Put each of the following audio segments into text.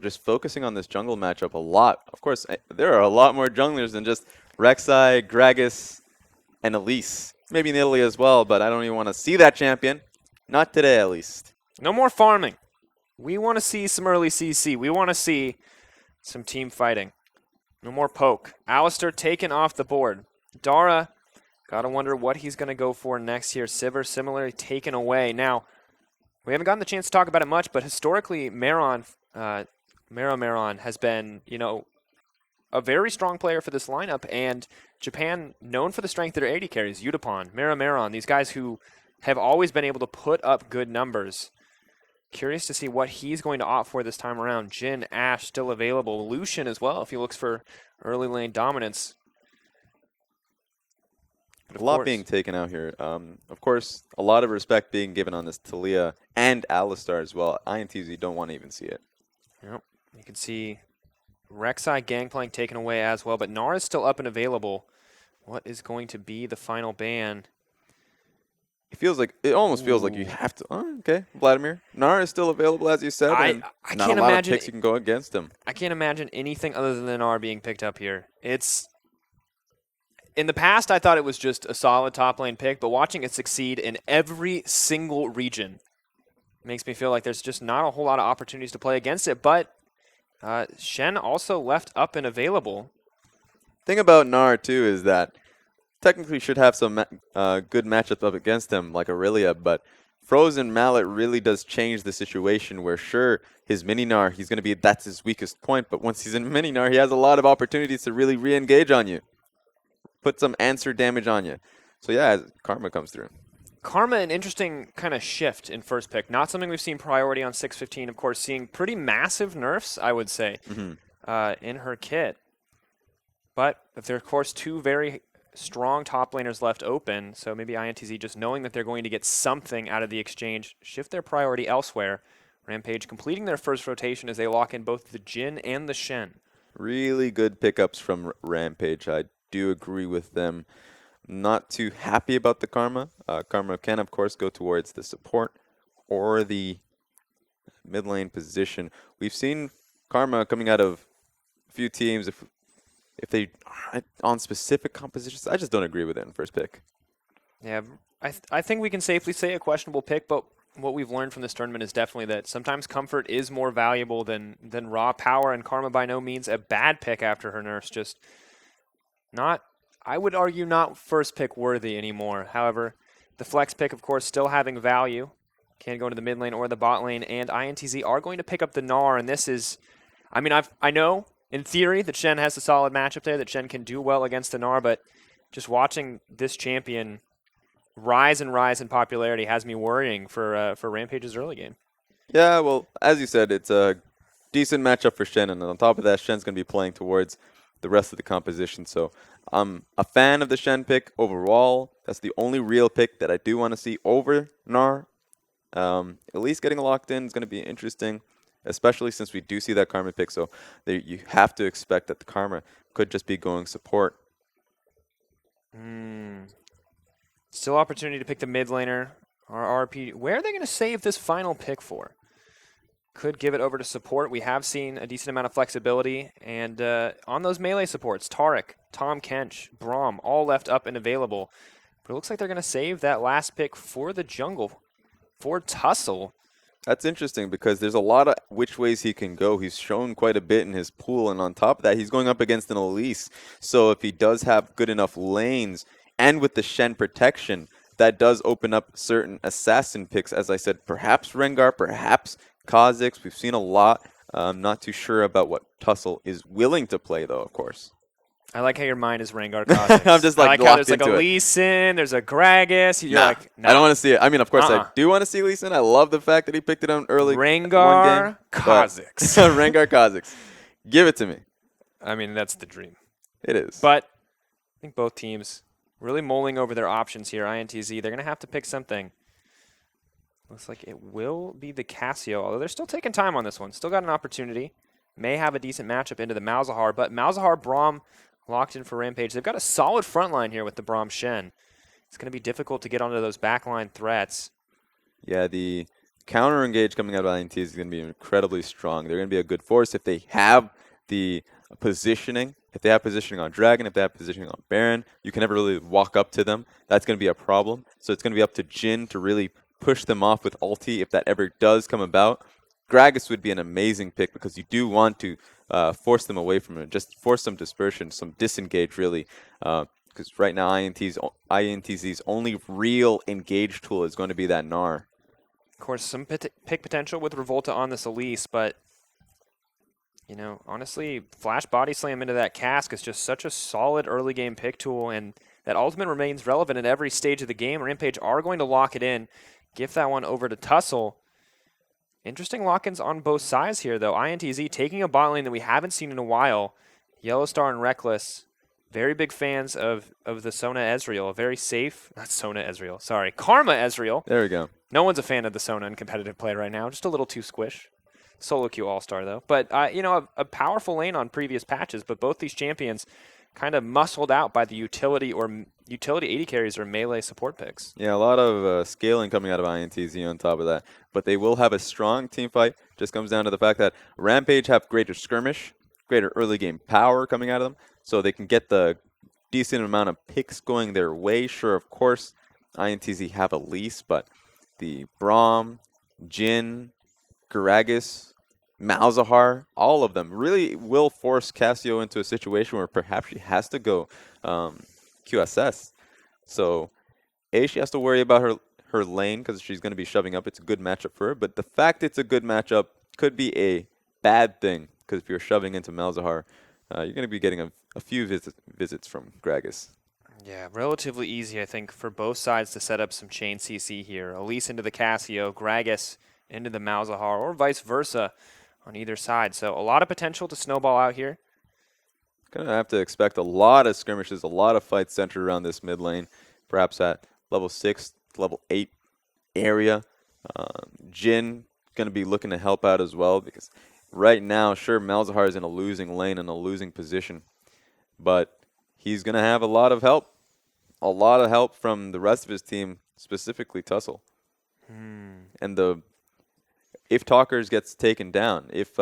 just focusing on this jungle matchup a lot. Of course, there are a lot more junglers than just Rek'Sai, Gragas, and Elise. Maybe in Italy as well, but I don't even want to see that champion. Not today, at least. No more farming. We want to see some early CC. We want to see some team fighting. No more poke. Alistair taken off the board. Dara, gotta wonder what he's going to go for next here. Sivir similarly taken away. Now, we haven't gotten the chance to talk about it much, but historically, Maron has been, you know, a very strong player for this lineup, and Japan known for the strength of their AD carries. Yutapon, Maron, these guys who have always been able to put up good numbers. Curious to see what he's going to opt for this time around. Jhin, Ashe still available. Lucian as well if he looks for early lane dominance. A lot being taken out here. Of course, a lot of respect being given on this Talia and Alistar as well. INTZ don't want to even see it. Yep. You can see Rek'Sai Gangplank taken away as well, but Gnar is still up and available. What is going to be the final ban? It almost feels like you have to. Oh, okay, Vladimir. Gnar is still available, as you said. I not can't a lot imagine of picks you can go against him. I can't imagine anything other than Gnar being picked up here. In the past, I thought it was just a solid top lane pick, but watching it succeed in every single region makes me feel like there's just not a whole lot of opportunities to play against it. But Shen also left up and available. Thing about Gnar too is that technically should have some good matchups up against him, like Aurelia, but Frozen Mallet really does change the situation where, sure, his mini Gnar, that's his weakest point, but once he's in mini Gnar, he has a lot of opportunities to really re-engage on you. Put some answer damage on you. So yeah, Karma comes through. Karma, an interesting kind of shift in first pick. Not something we've seen priority on 615, of course, seeing pretty massive nerfs, I would say, in her kit. But if there are, of course, two very strong top laners left open, so maybe INTZ just knowing that they're going to get something out of the exchange, shift their priority elsewhere. Rampage completing their first rotation as they lock in both the Jhin and the Shen. Really good pickups from Rampage. I do agree with them. Not too happy about the Karma. Karma can, of course, go towards the support or the mid lane position. We've seen Karma coming out of a few teams. If they are on specific compositions, I just don't agree with it in first pick. Yeah, I think we can safely say a questionable pick, but what we've learned from this tournament is definitely that sometimes comfort is more valuable than raw power, and Karma by no means a bad pick after her nerfs. Just not, I would argue, not first pick worthy anymore. However, the flex pick, of course, still having value. Can go into the mid lane or the bot lane, and INTZ are going to pick up the Gnar, and this is, I mean, I know in theory that Shen has a solid matchup there, that Shen can do well against the Gnar, but just watching this champion rise and rise in popularity has me worrying for Rampage's early game. Yeah, well, as you said, it's a decent matchup for Shen, and on top of that, Shen's going to be playing towards the rest of the composition. So I'm a fan of the Shen pick overall. That's the only real pick that I do want to see over Gnar. At least getting locked in is going to be interesting, especially since we do see that Karma pick. So you have to expect that the Karma could just be going support. Still opportunity to pick the mid laner or RP. Where are they going to save this final pick for? Could give it over to support. We have seen a decent amount of flexibility. And on those melee supports, Taric, Tom Kench, Braum, all left up and available. But it looks like they're going to save that last pick for the jungle, for Tussle. That's interesting because there's a lot of which ways he can go. He's shown quite a bit in his pool. And on top of that, he's going up against an Elise. So if he does have good enough lanes, and with the Shen protection, that does open up certain assassin picks. As I said, perhaps Rengar, perhaps Kha'Zix. We've seen a lot. I'm not too sure about what Tussle is willing to play, though, of course. I like how your mind is Rengar Kha'Zix. I'm just like how there's locked like a into Lee Sin, there's a Gragas. You're like, I don't want to see it. I mean, of course, I do want to see Lee Sin. I love the fact that he picked it on early. Rengar Kha'Zix. Rengar Kha'Zix. Give it to me. I mean, that's the dream. It is. But I think both teams really mulling over their options here. INTZ, they're going to have to pick something. Looks like it will be the Cassio, although they're still taking time on this one. Still got an opportunity. May have a decent matchup into the Malzahar, but Malzahar, Braum locked in for Rampage. They've got a solid front line here with the Braum Shen. It's going to be difficult to get onto those backline threats. Yeah, the counter engage coming out of INTZ is going to be incredibly strong. They're going to be a good force if they have the positioning. If they have positioning on Dragon, if they have positioning on Baron, you can never really walk up to them. That's going to be a problem. So it's going to be up to Jhin to really push them off with ulti if that ever does come about. Gragas would be an amazing pick because you do want to force them away from it, just force some dispersion, some disengage really. Because right now INTZ's only real engage tool is going to be that Gnar. Of course, some pick potential with Revolta on this Elise, but you know, honestly, flash body slam into that cask is just such a solid early game pick tool, and that ultimate remains relevant at every stage of the game. Rampage are going to lock it in, gift that one over to Tussle. Interesting lock-ins on both sides here, though. INTZ taking a bot lane that we haven't seen in a while. Yellow Star and Reckless, very big fans of the Sona Ezreal. Very safe, not Sona Ezreal, sorry, Karma Ezreal. There we go. No one's a fan of the Sona in competitive play right now, just a little too squish. Solo queue all-star, though. But, you know, a powerful lane on previous patches, but both these champions kind of muscled out by the utility AD carries or melee support picks. Yeah, a lot of scaling coming out of INTZ on top of that. But they will have a strong team fight. Just comes down to the fact that Rampage have greater skirmish, greater early game power coming out of them, so they can get the decent amount of picks going their way. Sure, of course, INTZ have Elise, but the Braum, Jhin, Gragas, Malzahar, all of them really will force Cassio into a situation where perhaps she has to go QSS. So, she has to worry about her lane because she's going to be shoving up. It's a good matchup for her, but the fact it's a good matchup could be a bad thing because if you're shoving into Malzahar, you're going to be getting a few visits from Gragas. Yeah, relatively easy, I think, for both sides to set up some chain CC here. Elise into the Cassio, Gragas into the Malzahar, or vice versa on either side. So a lot of potential to snowball out here. Going to have to expect a lot of skirmishes, a lot of fights centered around this mid lane, perhaps at level 6, level 8 area. Jhin going to be looking to help out as well because right now, sure, Malzahar is in a losing lane and a losing position, but he's going to have a lot of help from the rest of his team, specifically Tussle. And if Talkers gets taken down, if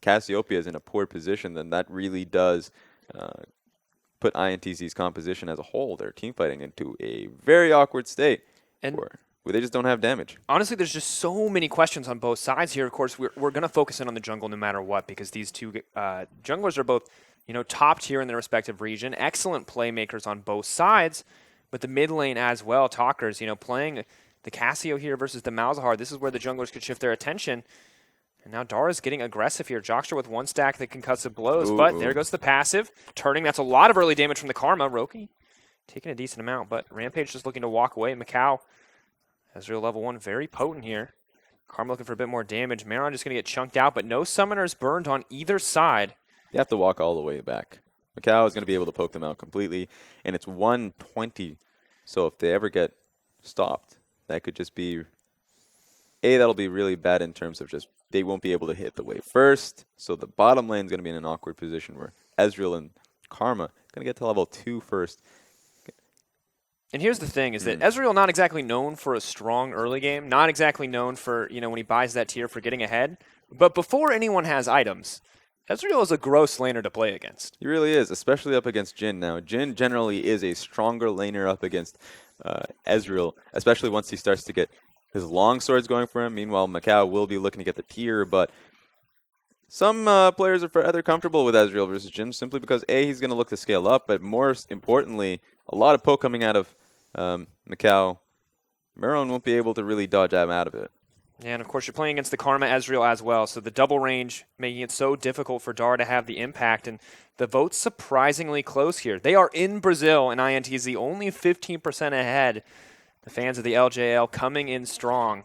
Cassiopeia is in a poor position, then that really does put INTZ's composition as a whole, their team fighting, into a very awkward state where they just don't have damage. Honestly, there's just so many questions on both sides here. Of course, we're going to focus in on the jungle no matter what because these two junglers are both, you know, top tier in their respective region, excellent playmakers on both sides, but the mid lane as well, Talkers, you know, playing the Cassio here versus the Malzahar, this is where the junglers could shift their attention. And now Dara's getting aggressive here. Jockstra with one stack that concussive blows, but there goes the passive. Turning, that's a lot of early damage from the Karma. Roki taking a decent amount, but Rampage just looking to walk away. Macau, Ezreal level 1, very potent here. Karma looking for a bit more damage. Maron just going to get chunked out, but no summoners burned on either side. You have to walk all the way back. Macau is going to be able to poke them out completely, and it's 120, so if they ever get stopped, that could just be, that'll be really bad in terms of just they won't be able to hit the wave first. So the bottom lane is going to be in an awkward position where Ezreal and Karma going to get to level 2 first. And here's the thing, is that Ezreal not exactly known for a strong early game, not exactly known for, you know, when he buys that tier for getting ahead. But before anyone has items, Ezreal is a gross laner to play against. He really is, especially up against Jhin now. Jhin generally is a stronger laner up against Ezreal, especially once he starts to get his long swords going for him. Meanwhile, Macau will be looking to get the tier, but some players are rather comfortable with Ezreal versus Jhin simply because, he's going to look to scale up, but more importantly, a lot of poke coming out of Macau. Maron won't be able to really dodge him out of it. Yeah, and of course you're playing against the Karma Ezreal as well, so the double range making it so difficult for Dara to have the impact, and the votes surprisingly close here. They are in Brazil, and INTZ only 15% ahead. The fans of the LJL coming in strong.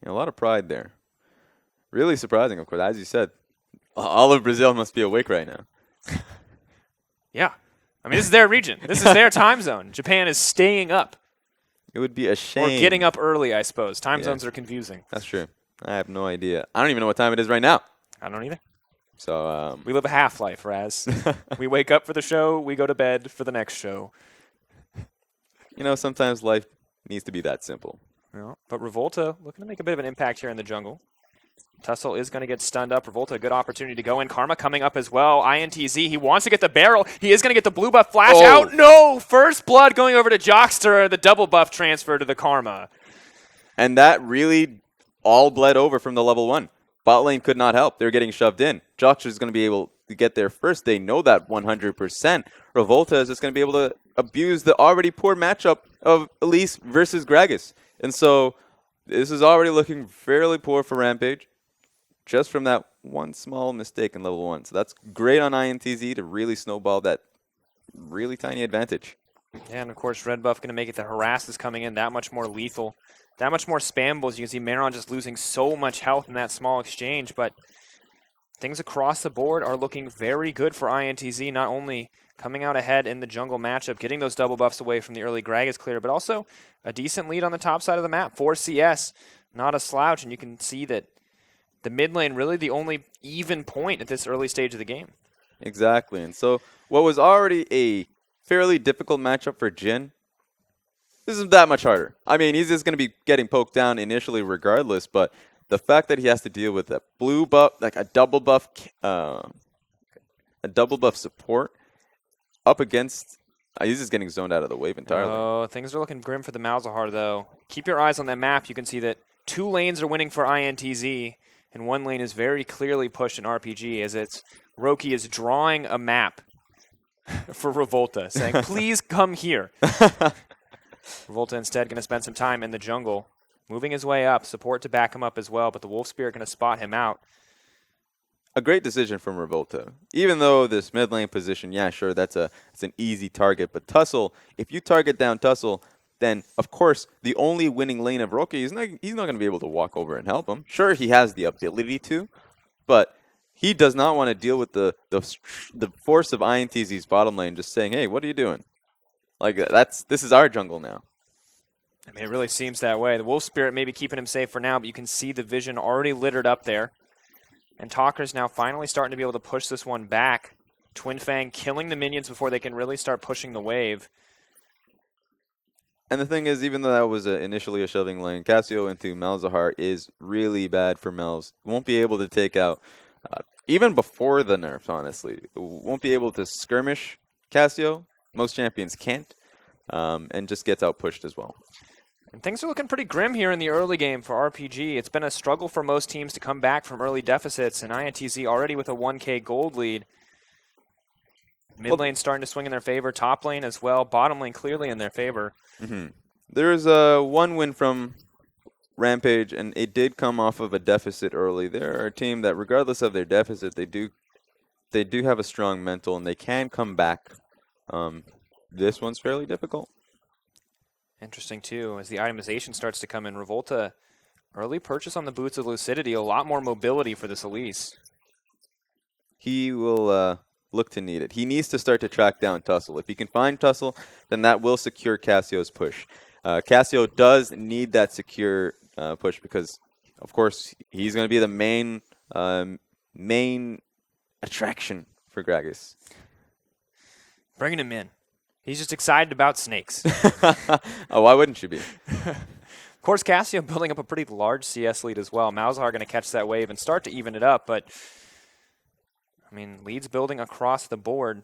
Yeah, a lot of pride there. Really surprising, of course. As you said, all of Brazil must be awake right now. Yeah. I mean, this is their region. This is their time zone. Japan is staying up. It would be a shame. Or getting up early, I suppose. Time zones are confusing. That's true. I have no idea. I don't even know what time it is right now. I don't either. So we live a half-life, Raz. We wake up for the show, we go to bed for the next show. You know, sometimes life needs to be that simple. Well, but Revolta looking to make a bit of an impact here in the jungle. Tussle is going to get stunned up. Revolta, a good opportunity to go in. Karma coming up as well. INTZ, he wants to get the barrel. He is going to get the blue buff flash out. No! First blood going over to Jockster. The double buff transfer to the Karma. And that really all bled over from the level 1. Bot lane could not help. They're getting shoved in. Jockster is going to be able to get there first. They know that 100%. Revolta is just going to be able to abuse the already poor matchup of Elise versus Gragas. And so this is already looking fairly poor for Rampage, just from that one small mistake in level 1. So that's great on INTZ to really snowball that really tiny advantage. Yeah, and of course, red buff going to make it the harass is coming in that much more lethal, that much more spammable. As you can see, Maron just losing so much health in that small exchange, but things across the board are looking very good for INTZ, not only coming out ahead in the jungle matchup, getting those double buffs away from the early Gragas clear, but also a decent lead on the top side of the map. 4 CS, not a slouch, and you can see that the mid lane really the only even point at this early stage of the game. Exactly. And so what was already a fairly difficult matchup for Jhin, this is that much harder. I mean, he's just going to be getting poked down initially regardless, but the fact that he has to deal with a blue buff, like a double buff support up against, he's just getting zoned out of the wave entirely. Oh, things are looking grim for the Malzahar, though. Keep your eyes on that map. You can see that 2 lanes are winning for INTZ, and 1 lane is very clearly pushed in RPG, as it's Roki is drawing a map for Revolta, saying, please come here. Revolta instead going to spend some time in the jungle, moving his way up, support to back him up as well, but the Wolf Spirit going to spot him out. A great decision from Revolta. Even though this mid lane position, yeah, sure, it's an easy target, but Tussle, if you target down Tussle, then of course the only winning lane of Roki, he's not going to be able to walk over and help him. Sure, he has the ability to, but he does not want to deal with the force of INTZ's bottom lane just saying, hey, what are you doing? Like, this is our jungle now. I mean, it really seems that way. The Wolf Spirit maybe keeping him safe for now, but you can see the vision already littered up there. And Talker's now finally starting to be able to push this one back. Twin Fang killing the minions before they can really start pushing the wave. And the thing is, even though that was initially a shoving lane, Cassio into Malzahar is really bad for Melz. Won't be able to take out, even before the nerfs, honestly. Won't be able to skirmish Cassio. Most champions can't. And just gets out pushed as well. And things are looking pretty grim here in the early game for RPG. It's been a struggle for most teams to come back from early deficits, and INTZ already with a 1K gold lead. Mid lane starting to swing in their favor, top lane as well, bottom lane clearly in their favor. Mm-hmm. There's one win from Rampage, and it did come off of a deficit early. They're a team that, regardless of their deficit, they do have a strong mental, and they can come back. This one's fairly difficult. Interesting, too, as the itemization starts to come in. Revolta, early purchase on the Boots of Lucidity, a lot more mobility for this Elise. He will look to need it. He needs to start to track down Tussle. If he can find Tussle, then that will secure Cassio's push. Cassio does need that secure push because, of course, he's going to be the main attraction for Gragas. Bringing him in. He's just excited about snakes. Oh, why wouldn't you be? Of course, Cassio building up a pretty large CS lead as well. Malzahar going to catch that wave and start to even it up, but I mean, leads building across the board.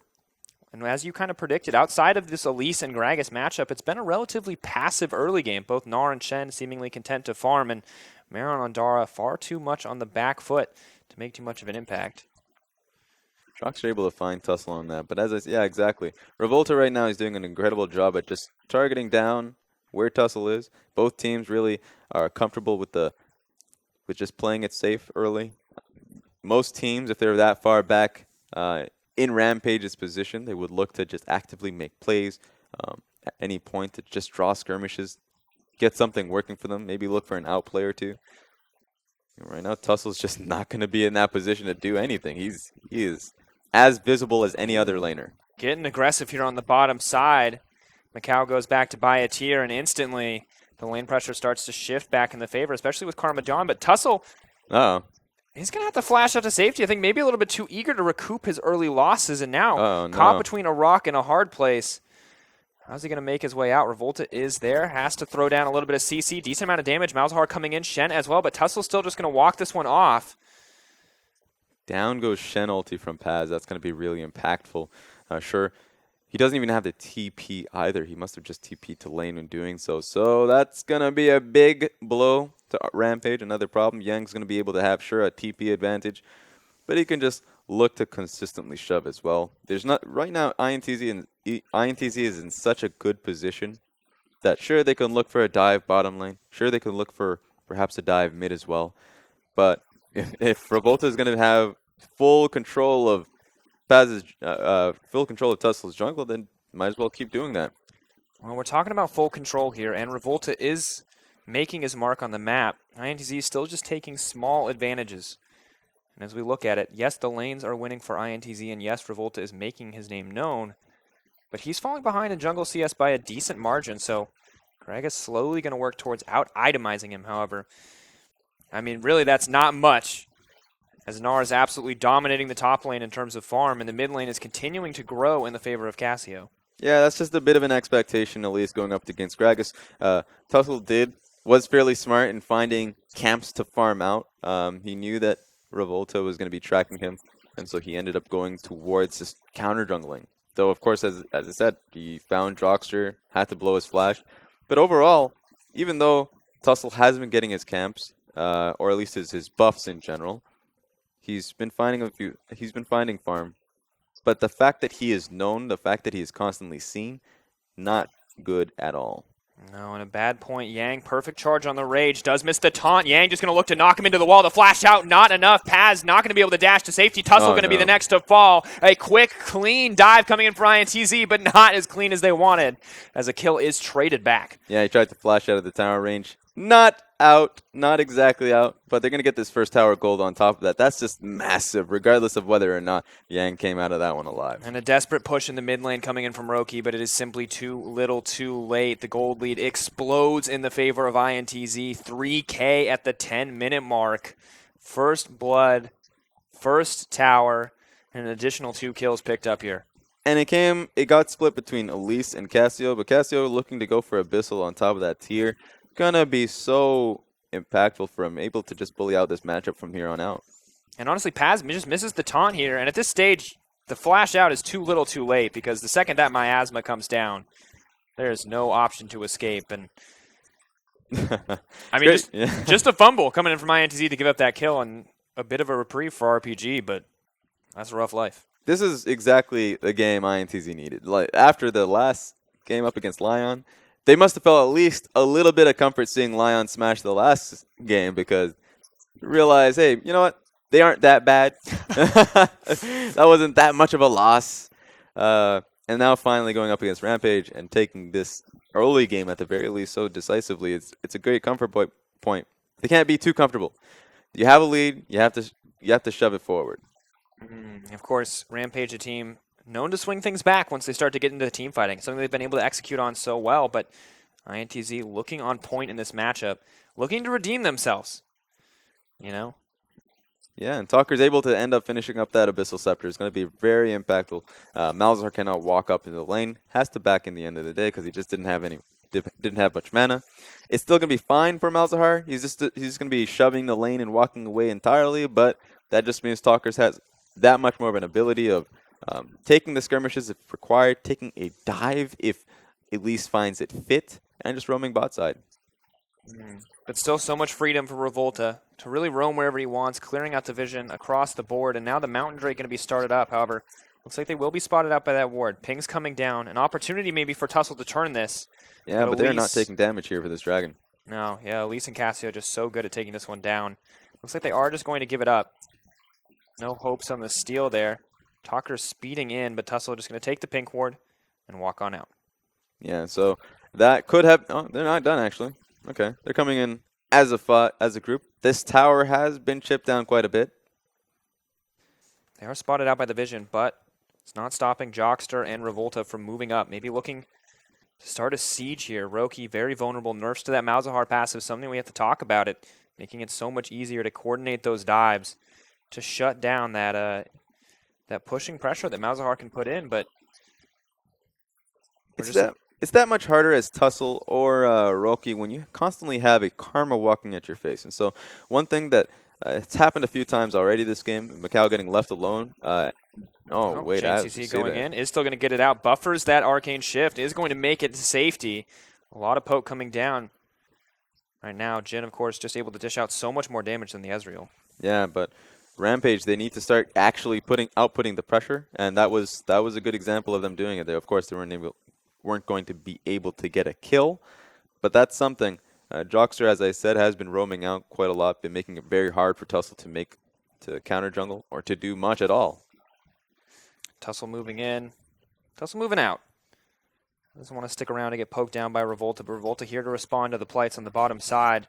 And as you kind of predicted, outside of this Elise and Gragas matchup, it's been a relatively passive early game. Both Gnar and Shen seemingly content to farm, and Maron and Dara far too much on the back foot to make too much of an impact. Shock's able to find Tussle on that, but yeah, exactly. Revolta right now is doing an incredible job at just targeting down where Tussle is. Both teams really are comfortable with just playing it safe early. Most teams, if they're that far back in Rampage's position, they would look to just actively make plays at any point to just draw skirmishes, get something working for them, maybe look for an outplay or two. Right now, Tussle's just not going to be in that position to do anything. He is as visible as any other laner. Getting aggressive here on the bottom side. Macau goes back to buy a tier, and instantly the lane pressure starts to shift back in the favor, especially with Karma Dawn. But Tussle, he's going to have to flash out to safety. I think maybe a little bit too eager to recoup his early losses, and now caught between a rock and a hard place. How's he going to make his way out? Revolta is there. Has to throw down a little bit of CC. Decent amount of damage. Malzahar coming in. Shen as well, but Tussel's still just going to walk this one off. Down goes Shen ulti from Paz. That's going to be really impactful. Sure, he doesn't even have the TP either. He must have just TP'd to lane when doing so. So that's going to be a big blow to Rampage. Another problem. Yang's going to be able to have, sure, a TP advantage, but he can just look to consistently shove as well. There's not right now. INTZ is in such a good position that sure they can look for a dive bottom lane. Sure they can look for perhaps a dive mid as well. But if Revolta is going to have full control of Paz's, full control of Tussel's jungle, then might as well keep doing that. Well, we're talking about full control here, and Revolta is making his mark on the map. INTZ is still just taking small advantages. And as we look at it, yes, the lanes are winning for INTZ, and yes, Revolta is making his name known, but he's falling behind in jungle CS by a decent margin, so Greg is slowly going to work towards out-itemizing him, however. I mean, really, that's not much, as Gnar is absolutely dominating the top lane in terms of farm, and the mid lane is continuing to grow in the favor of Cassio. Yeah, that's just a bit of an expectation, at least going up against Gragas. Tussle was fairly smart in finding camps to farm out. He knew that Revolta was going to be tracking him, and so he ended up going towards just counter jungling. Though, of course, as I said, he found Droxter, had to blow his flash. But overall, even though Tussle has been getting his camps, or at least his buffs in general, he's been finding farm. But the fact that he is known, the fact that he is constantly seen, not good at all. No, and a bad point. Yang, perfect charge on the Rage. Does miss the taunt. Yang just going to look to knock him into the wall. The flash out, not enough. Paz not going to be able to dash to safety. Tussle going to be the next to fall. A quick, clean dive coming in for INTZ, but not as clean as they wanted, as a kill is traded back. Yeah, he tried to flash out of the tower range. Not out, not exactly out, but they're going to get this first tower gold on top of that. That's just massive, regardless of whether or not Yang came out of that one alive. And a desperate push in the mid lane coming in from Roki, but it is simply too little too late. The gold lead explodes in the favor of INTZ. 3K at the 10-minute mark. First blood, first tower, and an additional 2 kills picked up here. And it got split between Elise and Cassio, but Cassio looking to go for Abyssal on top of that tier. Gonna be so impactful for him, able to just bully out this matchup from here on out. And honestly, Paz just misses the taunt here, and at this stage, the flash out is too little too late, because the second that miasma comes down, there's no option to escape. And I mean, just a fumble coming in from INTZ to give up that kill, and a bit of a reprieve for RPG, but that's a rough life. This is exactly the game INTZ needed. Like after the last game up against Lion, they must have felt at least a little bit of comfort seeing Lion smash the last game, because realize, hey, you know what? They aren't that bad. That wasn't that much of a loss. And now finally going up against Rampage and taking this early game at the very least so decisively, it's a great comfort point. They can't be too comfortable. You have a lead, you have to shove it forward. Of course, Rampage, a team known to swing things back once they start to get into the team fighting, something they've been able to execute on so well, but INTZ looking on point in this matchup, looking to redeem themselves, you know? Yeah, and Talker's able to end up finishing up that Abyssal Scepter. It's going to be very impactful. Malzahar cannot walk up into the lane, has to back in the end of the day because he just didn't have much mana. It's still going to be fine for Malzahar. He's going to be shoving the lane and walking away entirely, but that just means Talker's has that much more of an ability of taking the skirmishes if required, taking a dive if Elise finds it fit, and just roaming bot side. But still so much freedom for Revolta to really roam wherever he wants, clearing out the vision across the board, and now the Mountain Drake going to be started up. However, looks like they will be spotted out by that ward. Ping's coming down. An opportunity maybe for Tussle to turn this. Yeah, but they're not taking damage here for this dragon. No, yeah, Elise and Cassio just so good at taking this one down. Looks like they are just going to give it up. No hopes on the steal there. Talker's speeding in, but Tussle just going to take the pink ward and walk on out. Yeah, so that could have... Oh, they're not done, actually. Okay, they're coming in as a group. This tower has been chipped down quite a bit. They are spotted out by the vision, but it's not stopping Jockster and Revolta from moving up. Maybe looking to start a siege here. Roki, very vulnerable. Nerfs to that Malzahar passive, something we have to talk about it, making it so much easier to coordinate those dives to shut down that that pushing pressure that Malzahar can put in, but it's that much harder as Tussle or Roki when you constantly have a Karma walking at your face. And so one thing that it's happened a few times already this game, Macau getting left alone. Oh, wait, I have to JCC say going that. in, is still going to get it out. Buffers that arcane shift, is going to make it to safety. A lot of poke coming down. Right now, Jin, of course, just able to dish out so much more damage than the Ezreal. Yeah, but Rampage, they need to start actually outputting the pressure, and that was a good example of them doing it. They, of course, they weren't going to be able to get a kill, but that's something. Jockster, as I said, has been roaming out quite a lot, been making it very hard for Tussle to counter jungle or to do much at all. Tussle moving in, Tussle moving out. Doesn't want to stick around to get poked down by Revolta, but Revolta here to respond to the plights on the bottom side.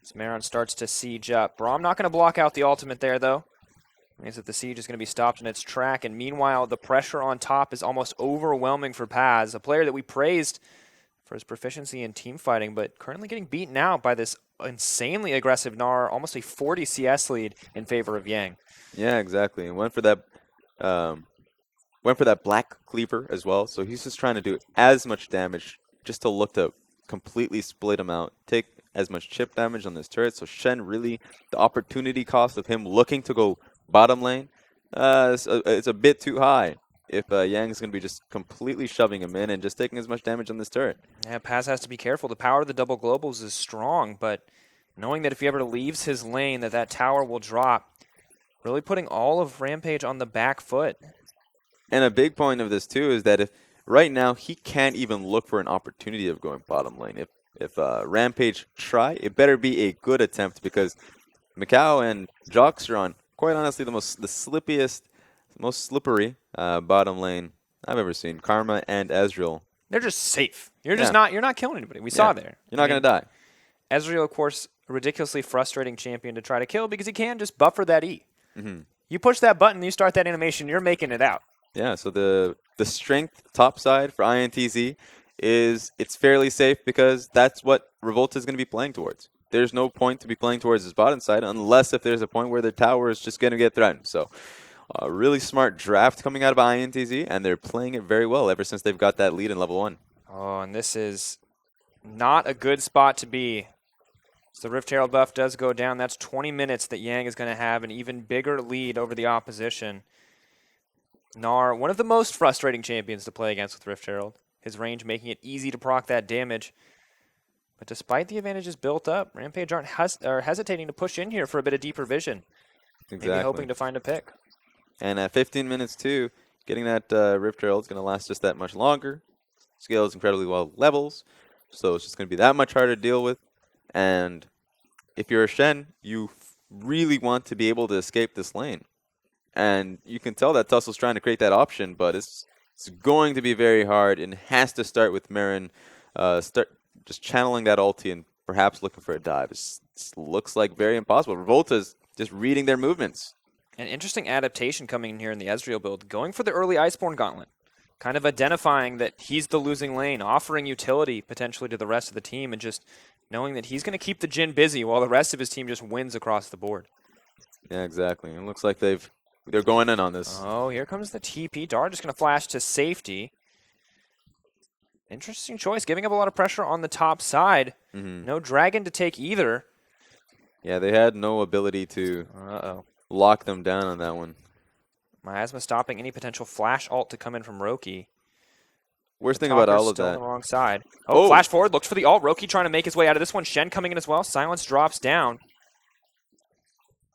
As Maron starts to siege up. Braum not going to block out the ultimate there, though. Means that the siege is going to be stopped in its track, and meanwhile, the pressure on top is almost overwhelming for Paz, a player that we praised for his proficiency in team fighting, but currently getting beaten out by this insanely aggressive Gnar, almost a 40 CS lead in favor of Yang. Yeah, exactly. And went for that black cleaver as well. So he's just trying to do as much damage just to look to completely split him out, take as much chip damage on this turret. So Shen really, the opportunity cost of him looking to go bottom lane, it's a bit too high. If Yang's going to be just completely shoving him in and just taking as much damage on this turret. Yeah, Paz has to be careful. The power of the double globals is strong, but knowing that if he ever leaves his lane, that tower will drop, really putting all of Rampage on the back foot. And a big point of this too is that if right now he can't even look for an opportunity of going bottom lane. If Rampage try, it better be a good attempt, because Macau and Jockster on quite honestly the slippiest, most slippery bottom lane I've ever seen. Karma and Ezreal. They're just safe. You're not killing anybody. We saw there. You're not going to die. Ezreal, of course, a ridiculously frustrating champion to try to kill because he can just buffer that E. Mm-hmm. You push that button, you start that animation, you're making it out. Yeah, so the strength top side for INTZ is it's fairly safe because that's what Revolta is going to be playing towards. There's no point to be playing towards his bottom side unless if there's a point where the tower is just going to get threatened. So a really smart draft coming out of INTZ, and they're playing it very well ever since they've got that lead in level 1. Oh, and this is not a good spot to be. So the Rift Herald buff does go down. That's 20 minutes that Yang is going to have an even bigger lead over the opposition. Gnar, one of the most frustrating champions to play against with Rift Herald. His range making it easy to proc that damage. But despite the advantages built up, Rampage aren't hesitating to push in here for a bit of deeper vision. Exactly. Maybe hoping to find a pick. And at 15 minutes too, getting that Rift Herald is going to last just that much longer. Scales incredibly well levels, so it's just going to be that much harder to deal with. And if you're a Shen, you really want to be able to escape this lane. And you can tell that Tussle's trying to create that option, but it's going to be very hard, and has to start with Marin start just channeling that ulti and perhaps looking for a dive. It looks like very impossible. Revolta's just reading their movements. An interesting adaptation coming in here in the Ezreal build, going for the early Iceborne Gauntlet. Kind of identifying that he's the losing lane, offering utility potentially to the rest of the team, and just knowing that he's going to keep the Jhin busy while the rest of his team just wins across the board. Yeah, exactly. It looks like they're going in on this. Oh, here comes the TP. Dar just going to flash to safety. Interesting choice, giving up a lot of pressure on the top side. No dragon to take either. Yeah, they had no ability to lock them down on that one. Miasma stopping any potential flash ult to come in from Roki. Worst thing about all of still that. on the wrong side. Oh, flash forward, looks for the ult. Roki trying to make his way out of this one. Shen coming in as well. Silence drops down.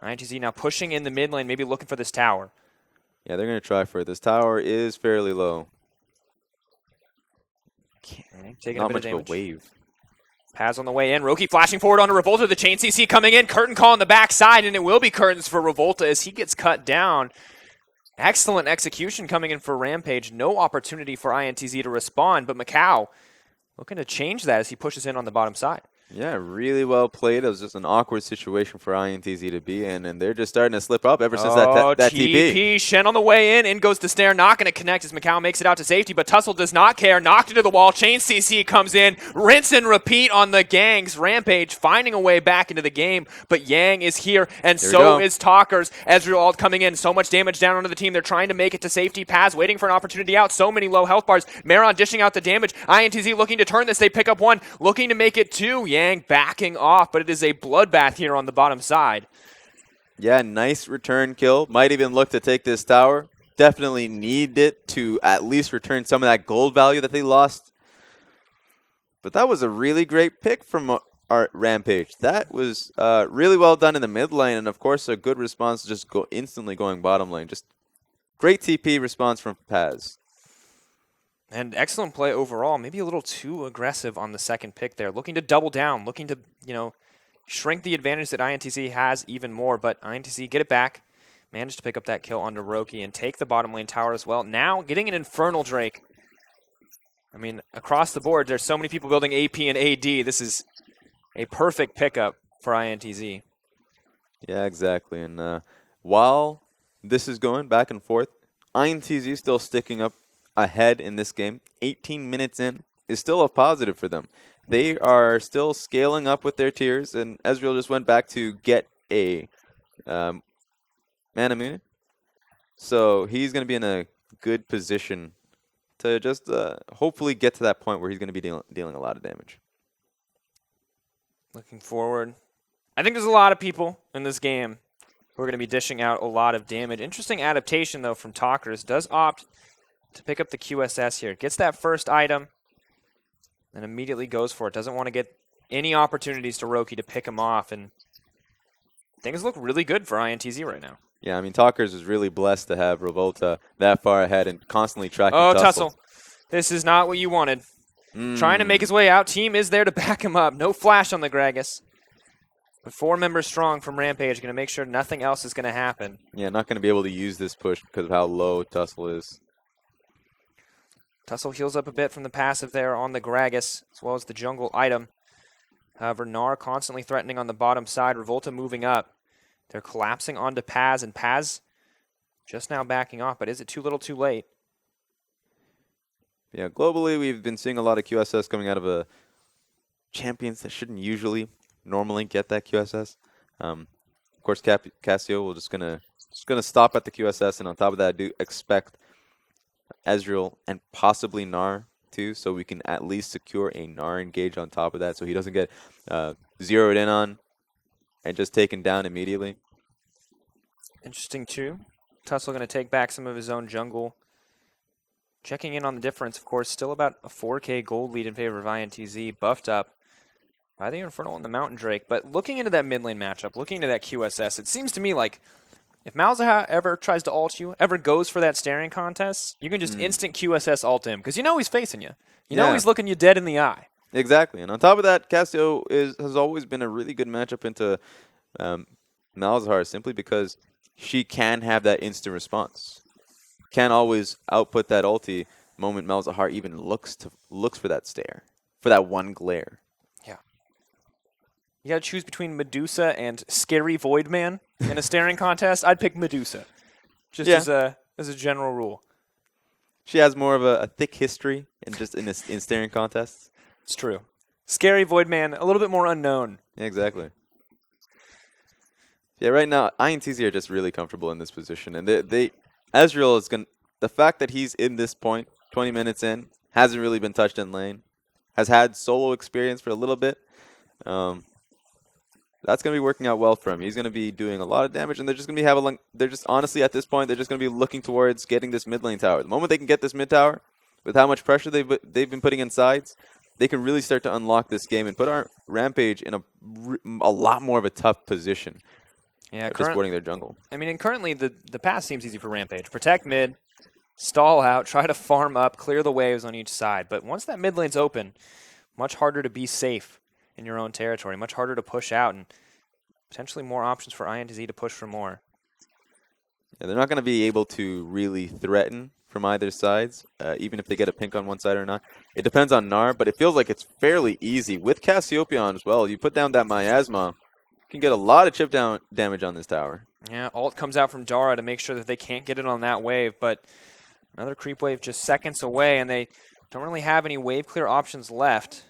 INTZ now pushing in the mid lane, maybe looking for this tower. Yeah, they're going to try for it. This tower is fairly low. Taking Not a bit much of of damage. a wave. Paz on the way in. Roki flashing forward onto Revolta. The chain CC coming in. Curtain call on the backside, and it will be curtains for Revolta as he gets cut down. Excellent execution coming in for Rampage. No opportunity for INTZ to respond, but Macau looking to change that as he pushes in on the bottom side. Yeah, really well played. It was just an awkward situation for INTZ to be in, and they're just starting to slip up ever since Oh, that TP. TP. Shen on the way in. In goes the snare. Not going to connect as Macau makes it out to safety, but Tussle does not care. Knocked into the wall. Chain CC comes in. Rinse and repeat on the gangs. Rampage finding a way back into the game, but Yang is here, and Here we so go. is Talkers. Ezreal ult coming in. So much damage down onto the team. They're trying to make it to safety. Paz waiting for an opportunity out. So many low health bars. Maron dishing out the damage. INTZ looking to turn this. They pick up one. Looking to make it two. Yang backing off, but it is a bloodbath here on the bottom side. Yeah, nice return kill. Might even look to take this tower. Definitely need it to at least return some of that gold value that they lost. But that was a really great pick from our Rampage. That was really well done in the mid lane, and of course a good response just instantly going bottom lane. Just great TP response from Paz. And excellent play overall. Maybe a little too aggressive on the second pick there. Looking to double down, looking to, shrink the advantage that INTZ has even more. But INTZ get it back. Managed to pick up that kill onto Roki and take the bottom lane tower as well. Now getting an Infernal Drake. I mean, across the board, there's so many people building AP and AD. This is a perfect pickup for INTZ. Yeah, exactly. And while this is going back and forth, INTZ still sticking up ahead in this game. 18 minutes in is still a positive for them. They are still scaling up with their tiers, and Ezreal just went back to get a Manamune. So he's going to be in a good position to just hopefully get to that point where he's going to be dealing a lot of damage. Looking forward. I think there's a lot of people in this game who are going to be dishing out a lot of damage. Interesting adaptation, though, from Talkers. Does opt to pick up the QSS here. Gets that first item and immediately goes for it. Doesn't want to get any opportunities to Roki to pick him off. And things look really good for INTZ right now. Yeah, I mean, Talkers is really blessed to have Revolta that far ahead and constantly tracking Oh, Tussle. This is not what you wanted. Trying to make his way out. Team is there to back him up. No flash on the Gragas. But 4 members strong from Rampage. Going to make sure nothing else is going to happen. Yeah, not going to be able to use this push because of how low Tussle is. Tussle heals up a bit from the passive there on the Gragas, as well as the jungle item. However, Gnar constantly threatening on the bottom side. Revolta moving up. They're collapsing onto Paz, and Paz just now backing off. But is it too little too late? Yeah, globally, we've been seeing a lot of QSS coming out of champions that shouldn't normally get that QSS. Of course, Cassio will just gonna stop at the QSS, and on top of that, I do expect Ezreal and possibly Gnar too, so we can at least secure a Gnar engage on top of that, so he doesn't get zeroed in on and just taken down immediately. Interesting too. Tussle going to take back some of his own jungle. Checking in on the difference, of course, still about a 4K gold lead in favor of INTZ, buffed up by the Infernal and the Mountain Drake. But looking into that mid lane matchup, looking into that QSS, it seems to me like if Malzahar ever tries to ult you, ever goes for that staring contest, you can just instant QSS ult him, because you know he's facing you. You know he's looking you dead in the eye. Exactly, and on top of that, Cassio has always been a really good matchup into Malzahar, simply because she can have that instant response. Can always output that ulti moment Malzahar even looks for that stare, for that one glare. Yeah. You got to choose between Medusa and Scary Void Man in a staring contest. I'd pick Medusa, just as a general rule. She has more of a thick history in staring contests. It's true. Scary Void Man, a little bit more unknown. Yeah, exactly. Yeah, right now INTZ are just really comfortable in this position, and Ezreal is the fact that he's in this point, 20 minutes in, hasn't really been touched in lane, has had solo experience for a little bit. That's going to be working out well for him. He's going to be doing a lot of damage, and they're just going to be they're just honestly at this point, they're just going to be looking towards getting this mid lane tower. The moment they can get this mid tower, with how much pressure they've been putting in sides, they can really start to unlock this game and put our Rampage in a lot more of a tough position. Yeah, just supporting their jungle. I mean, and currently the path seems easy for Rampage. Protect mid, stall out, try to farm up, clear the waves on each side. But once that mid lane's open, much harder to be safe in your own territory, much harder to push out, and potentially more options for INTZ to push for more. Yeah, they're not going to be able to really threaten from either sides, even if they get a pink on one side or not. It depends on Gnar, but it feels like it's fairly easy. With Cassiopeia as well, you put down that Miasma, you can get a lot of chip down damage on this tower. Yeah, ult comes out from Dara to make sure that they can't get it on that wave, but another creep wave just seconds away, and they don't really have any wave clear options left.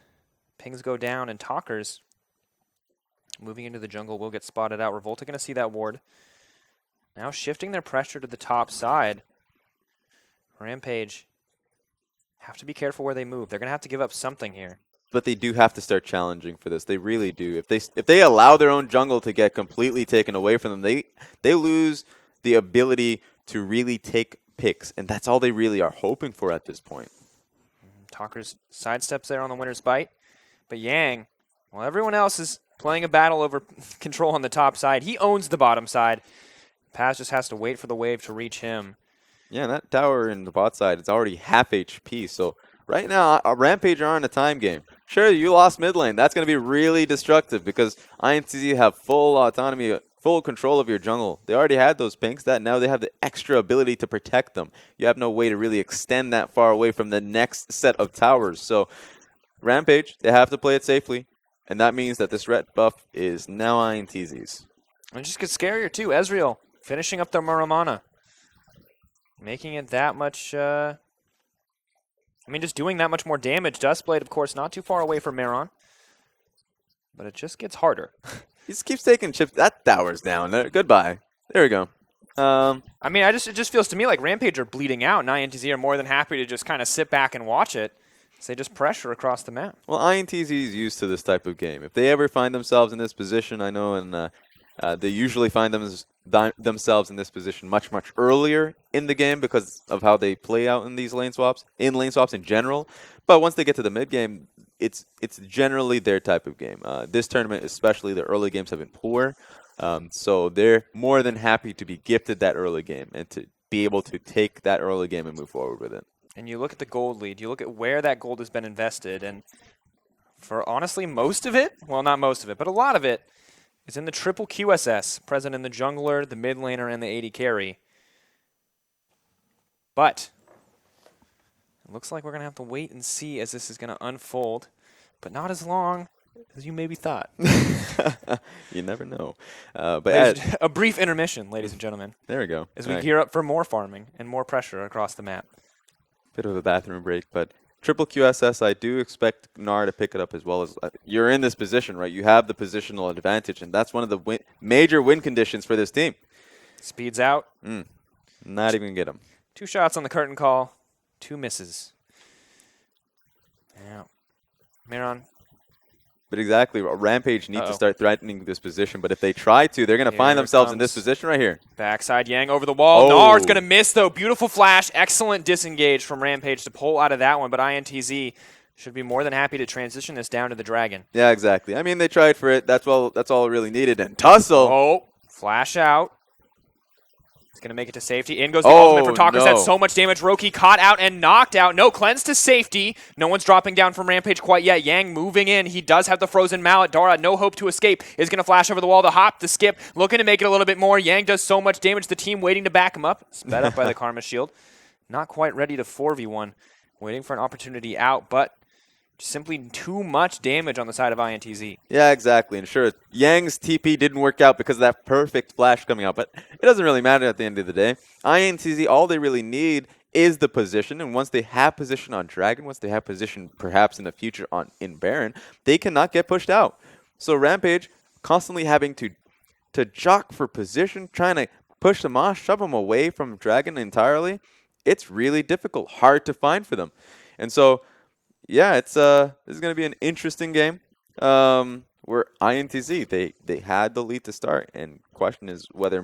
Pings go down, and Talkers moving into the jungle will get spotted out. Revolta going to see that ward. Now shifting their pressure to the top side. Rampage have to be careful where they move. They're going to have to give up something here. But they do have to start challenging for this. They really do. If they allow their own jungle to get completely taken away from them, they lose the ability to really take picks, and that's all they really are hoping for at this point. Talkers sidesteps there on the winner's bite, but Yang, well, everyone else is playing a battle over control on the top side. He owns the bottom side. Paz just has to wait for the wave to reach him. Yeah, and that tower in the bot side, it's already half HP, so right now, a Rampage are in a time game. Sure, you lost mid lane. That's going to be really destructive because INTZ have full autonomy, full control of your jungle. They already had those pinks. Now they have the extra ability to protect them. You have no way to really extend that far away from the next set of towers. So Rampage, they have to play it safely, and that means that this red buff is now INTZ's. And it just gets scarier too. Ezreal finishing up their Muramana, making it that much... just doing that much more damage. Duskblade, of course, not too far away from Meron. But it just gets harder. He just keeps taking chips. That tower's down. Goodbye. There we go. It just feels to me like Rampage are bleeding out, and INTZ are more than happy to just kind of sit back and watch it. So they just pressure across the map. Well, INTZ is used to this type of game. If they ever find themselves in this position, I know, and they usually find themselves in this position much, much earlier in the game because of how they play out in these lane swaps in general. But once they get to the mid game, it's generally their type of game. This tournament, especially, the early games have been poor. So they're more than happy to be gifted that early game and to be able to take that early game and move forward with it. And you look at the gold lead, you look at where that gold has been invested, and for honestly most of it, well, not most of it, but a lot of it, is in the triple QSS, present in the jungler, the mid laner, and the AD carry. But it looks like we're going to have to wait and see as this is going to unfold, but not as long as you maybe thought. You never know. But a brief intermission, ladies and gentlemen. There we go. As we gear up for more farming and more pressure across the map. Bit of a bathroom break, but triple QSS, I do expect Gnar to pick it up as well. As you're in this position, right? You have the positional advantage, and that's one of the major win conditions for this team. Speeds out. Not even get him. 2 shots on the curtain call, 2 misses. Yeah. Meron. But exactly, Rampage needs to start threatening this position, but if they try to, they're going to find themselves in this position right here. Backside Yang over the wall. Gnar's going to miss, though. Beautiful flash. Excellent disengage from Rampage to pull out of that one, but INTZ should be more than happy to transition this down to the Dragon. Yeah, exactly. I mean, they tried for it. That's all it really needed. And Tussle. Oh, flash out. It's going to make it to safety. In goes the ultimate for Talkers. That's so much damage. Roki caught out and knocked out. No cleanse to safety. No one's dropping down from Rampage quite yet. Yang moving in. He does have the frozen mallet. Dara, no hope to escape. Is going to flash over the wall. The hop, the skip. Looking to make it a little bit more. Yang does so much damage. The team waiting to back him up. Sped up by the Karma Shield. Not quite ready to 4v1. Waiting for an opportunity out, but simply too much damage on the side of INTZ. Yeah, exactly. And sure, Yang's TP didn't work out because of that perfect flash coming out, but it doesn't really matter at the end of the day. INTZ, all they really need is the position, and once they have position on Dragon, once they have position perhaps in the future in Baron, they cannot get pushed out. So Rampage constantly having to jock for position, trying to push them off, shove them away from Dragon entirely. It's really difficult, hard to find for them. And so yeah, this is going to be an interesting game where INTZ, they had the lead to start, and question is whether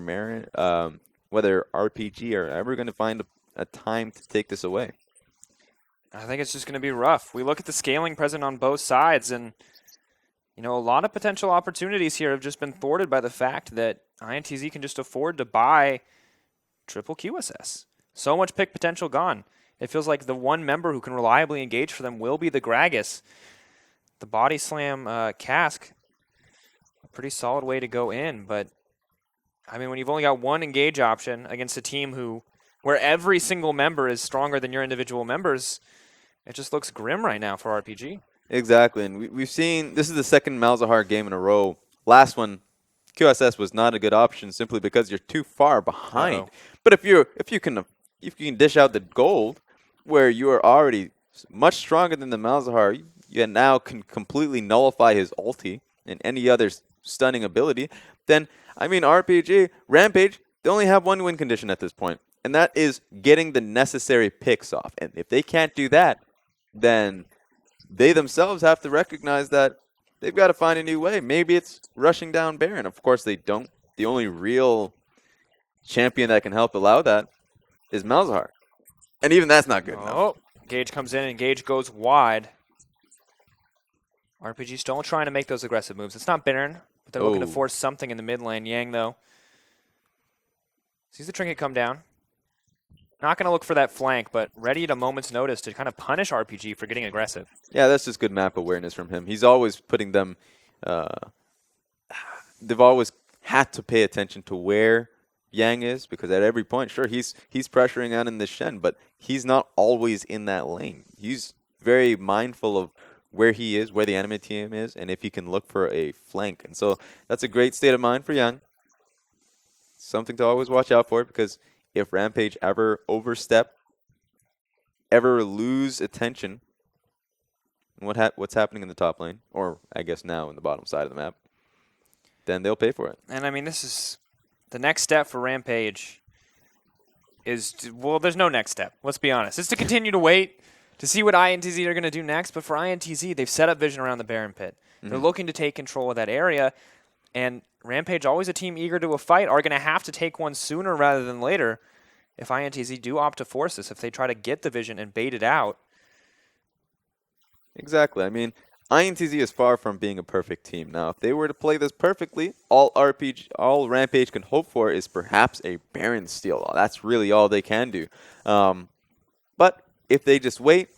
whether RPG are ever going to find a time to take this away. I think it's just going to be rough. We look at the scaling present on both sides, and a lot of potential opportunities here have just been thwarted by the fact that INTZ can just afford to buy triple QSS. So much pick potential gone. It feels like the one member who can reliably engage for them will be the Gragas. The body slam cask, a pretty solid way to go in, but I mean, when you've only got one engage option against a team where every single member is stronger than your individual members, it just looks grim right now for RPG. Exactly, and we've seen this is the second Malzahar game in a row. Last one, QSS was not a good option simply because you're too far behind. Uh-oh. But if you can dish out the gold, where you are already much stronger than the Malzahar, you now can completely nullify his ulti and any other stunning ability. Then I mean RPG, Rampage, they only have one win condition at this point, and that is getting the necessary picks off. And if they can't do that, then they themselves have to recognize that they've got to find a new way. Maybe it's rushing down Baron. Of course, they don't. The only real champion that can help allow that is Malzahar. And even that's not good enough. Oh, Gage comes in and Gage goes wide. RPG still trying to make those aggressive moves. It's not Baron, but they're looking to force something in the mid lane. Yang, though, sees the trinket come down. Not going to look for that flank, but ready at a moment's notice to kind of punish RPG for getting aggressive. Yeah, that's just good map awareness from him. He's always putting them, they've always had to pay attention to where Yang is, because at every point, sure, he's pressuring out in the Shen, but he's not always in that lane. He's very mindful of where he is, where the enemy team is, and if he can look for a flank. And so that's a great state of mind for Yang. Something to always watch out for, because if Rampage ever overstep, ever lose attention, what's happening in the top lane, or I guess now in the bottom side of the map, then they'll pay for it. And I mean, this is the next step for Rampage is, well, there's no next step. Let's be honest. It's to continue to wait to see what INTZ are going to do next. But for INTZ, they've set up vision around the Baron pit. They're looking to take control of that area. And Rampage, always a team eager to a fight, are going to have to take one sooner rather than later if INTZ do opt to force this, if they try to get the vision and bait it out. Exactly. I mean, INTZ is far from being a perfect team. Now, if they were to play this perfectly, all Rampage can hope for is perhaps a Baron steal. That's really all they can do. But if they just wait,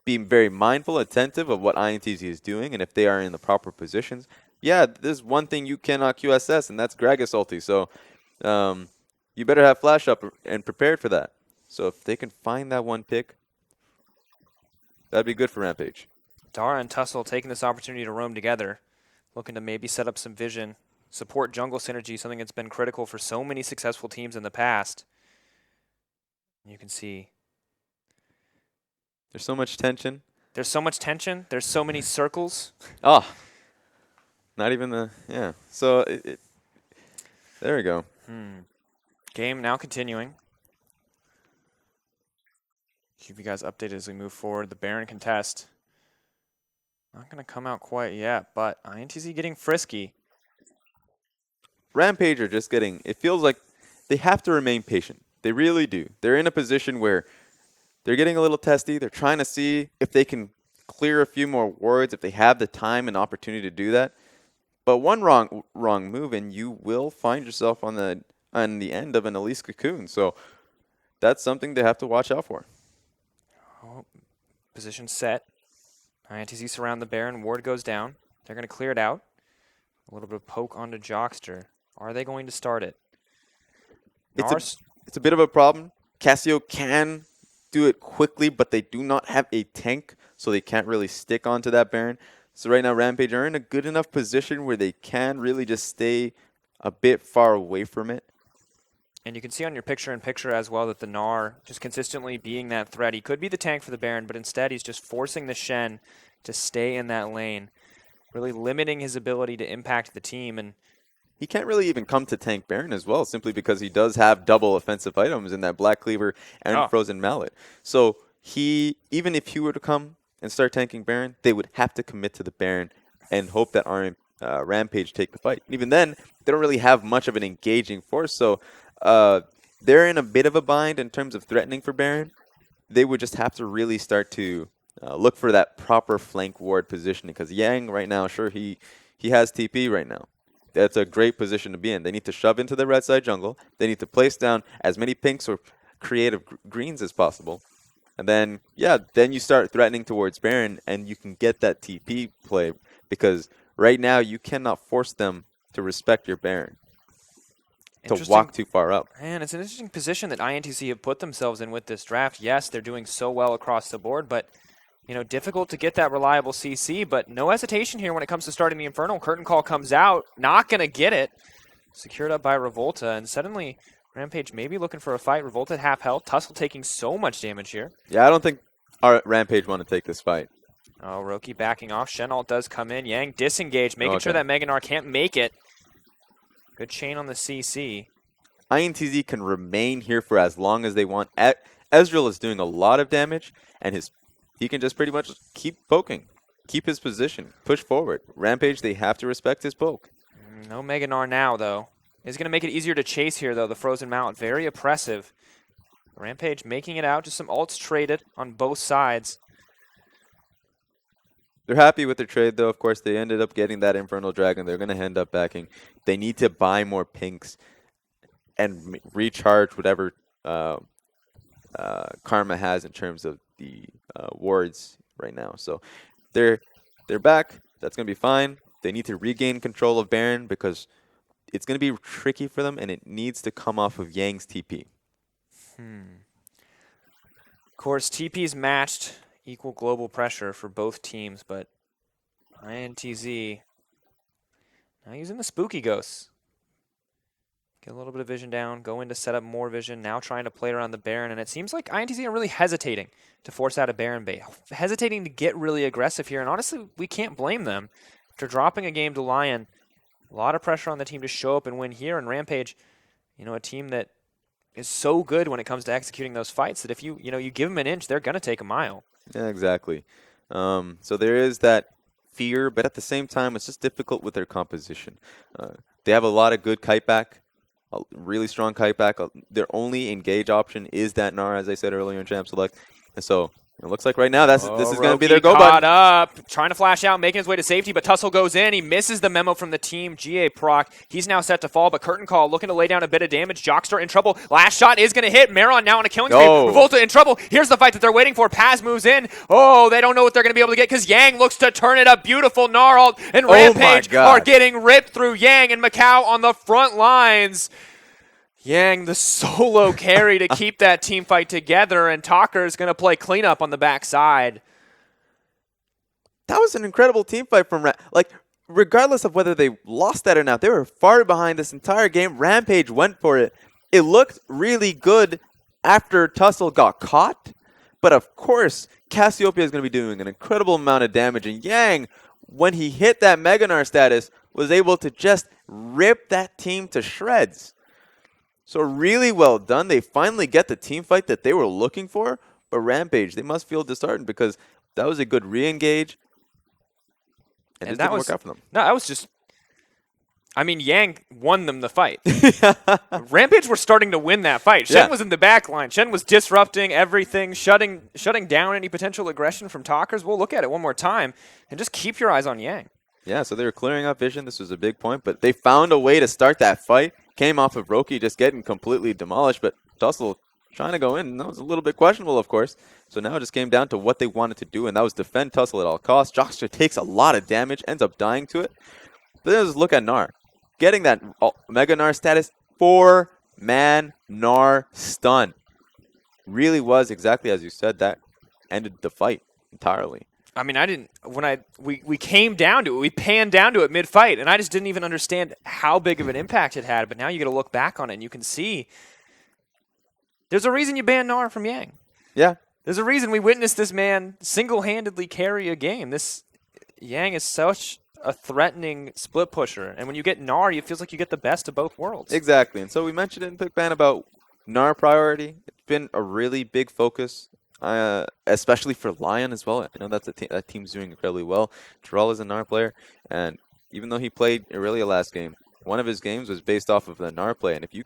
be very mindful, attentive of what INTZ is doing, and if they are in the proper positions, yeah, there's one thing you cannot QSS, and that's Gragas ulti. So you better have flash up and prepared for that. So if they can find that one pick, that'd be good for Rampage. Dara and Tussle taking this opportunity to roam together, looking to maybe set up some vision, support jungle synergy, something that's been critical for so many successful teams in the past. You can see there's so much tension. There's so much tension. There's so many circles. Oh, not even the, yeah. So there we go. Game now continuing. Keep you guys updated as we move forward. The Baron contest. Not going to come out quite yet, but INTZ getting frisky. Rampage are just getting, it feels like they have to remain patient. They really do. They're in a position where they're getting a little testy. They're trying to see if they can clear a few more wards, if they have the time and opportunity to do that. But one wrong move, and you will find yourself on the end of an Elise Cocoon. So that's something they have to watch out for. Oh, position set. INTZ surround the Baron. Ward goes down. They're going to clear it out. A little bit of poke onto Jockster. Are they going to start it? It's a bit of a problem. Cassio can do it quickly, but they do not have a tank, so they can't really stick onto that Baron. So right now, Rampage are in a good enough position where they can really just stay a bit far away from it. And you can see on your picture-in-picture as well that the Gnar just consistently being that threat. He could be the tank for the Baron, but instead he's just forcing the Shen to stay in that lane, really limiting his ability to impact the team. And he can't really even come to tank Baron as well, simply because he does have double offensive items in that Black Cleaver and Frozen Mallet. So even if he were to come and start tanking Baron, they would have to commit to the Baron and hope that Rampage take the fight. And even then, they don't really have much of an engaging force, so they're in a bit of a bind in terms of threatening for Baron. They would just have to really start to look for that proper flank ward positioning, because Yang right now, sure, he has TP right now. That's a great position to be in. They need to shove into the red side jungle. They need to place down as many pinks or creative greens as possible. And then, then you start threatening towards Baron, and you can get that TP play, because right now you cannot force them to respect your Baron. to walk too far up. Man, it's an interesting position that INTZ have put themselves in with this draft. Yes, they're doing so well across the board, but difficult to get that reliable CC, but no hesitation here when it comes to starting the Infernal. Curtain Call comes out, not going to get it. Secured up by Revolta, and suddenly Rampage maybe looking for a fight. Revolta at half health. Tussle taking so much damage here. Yeah, I don't think our Rampage want to take this fight. Oh, Roki backing off. Shenalt does come in. Yang disengaged, making sure that Meganar can't make it. Good chain on the CC. INTZ can remain here for as long as they want. Ezreal is doing a lot of damage, and he can just pretty much keep poking, keep his position, push forward. Rampage, they have to respect his poke. No Meganar now, though. It's going to make it easier to chase here, though. The Frozen Mount, very oppressive. Rampage making it out. Just some ults traded on both sides. They're happy with their trade, though. Of course, they ended up getting that Infernal Dragon. They're going to end up backing. They need to buy more pinks and recharge whatever Karma has in terms of the wards right now. So they're back. That's going to be fine. They need to regain control of Baron because it's going to be tricky for them, and it needs to come off of Yang's TP. Of course, TP's matched, equal global pressure for both teams, but INTZ now using the Spooky Ghosts. Get a little bit of vision down, go in to set up more vision, now trying to play around the Baron, and it seems like INTZ are really hesitating to force out a Baron bait, hesitating to get really aggressive here, and honestly, we can't blame them. After dropping a game to Lion, a lot of pressure on the team to show up and win here, and Rampage, a team that is so good when it comes to executing those fights that if you give them an inch, they're going to take a mile. Yeah, exactly. So there is that fear, but at the same time, it's just difficult with their composition. They have a lot of good kite back, a really strong kite back. Their only engage option is that Gnar, as I said earlier in Champ Select. And so it looks like right now this is going to be their go button. Up, trying to flash out, making his way to safety, but Tussle goes in. He misses the memo from the team. GA proc. He's now set to fall, but Curtain Call looking to lay down a bit of damage. Jockstar in trouble. Last shot is going to hit. Maron now on a killing spree. Revolta in trouble. Here's the fight that they're waiting for. Paz moves in. Oh, they don't know what they're going to be able to get because Yang looks to turn it up. Beautiful Gnarl and Rampage are getting ripped through. Yang and Macau on the front lines. Yang, the solo carry to keep that team fight together, and Talker is going to play cleanup on the backside. That was an incredible team fight from regardless of whether they lost that or not, they were far behind this entire game. Rampage went for it. It looked really good after Tussle got caught, but of course, Cassiopeia is going to be doing an incredible amount of damage, and Yang, when he hit that Meganar status, was able to just rip that team to shreds. So really well done. They finally get the team fight that they were looking for. But Rampage, they must feel disheartened because that was a good re-engage. And it didn't work out for them. No, that was just... Yang won them the fight. Rampage were starting to win that fight. Shen was in the back line. Shen was disrupting everything, shutting down any potential aggression from Talkers. We'll look at it one more time. And just keep your eyes on Yang. Yeah, so they were clearing up vision. This was a big point. But they found a way to start that fight. Came off of Roki just getting completely demolished, but Tussle trying to go in. That was a little bit questionable, of course. So now it just came down to what they wanted to do, and that was defend Tussle at all costs. Jockster takes a lot of damage, ends up dying to it. But then just look at Gnar. Getting that Mega Gnar status, 4-man Gnar stun. Really was exactly as you said, that ended the fight entirely. We came down to it, we panned down to it mid-fight, and I just didn't even understand how big of an impact it had, but now you get to look back on it, and you can see there's a reason you banned Gnar from Yang. Yeah. There's a reason we witnessed this man single-handedly carry a game. This Yang is such a threatening split pusher, and when you get Gnar, it feels like you get the best of both worlds. Exactly, and so we mentioned it in Pick Ban about Gnar priority. It's been a really big focus. Especially for Lion as well. I know that team's doing incredibly well. Terrell is a Gnar player, and even though he played Irelia last game, one of his games was based off of the Gnar play. And if you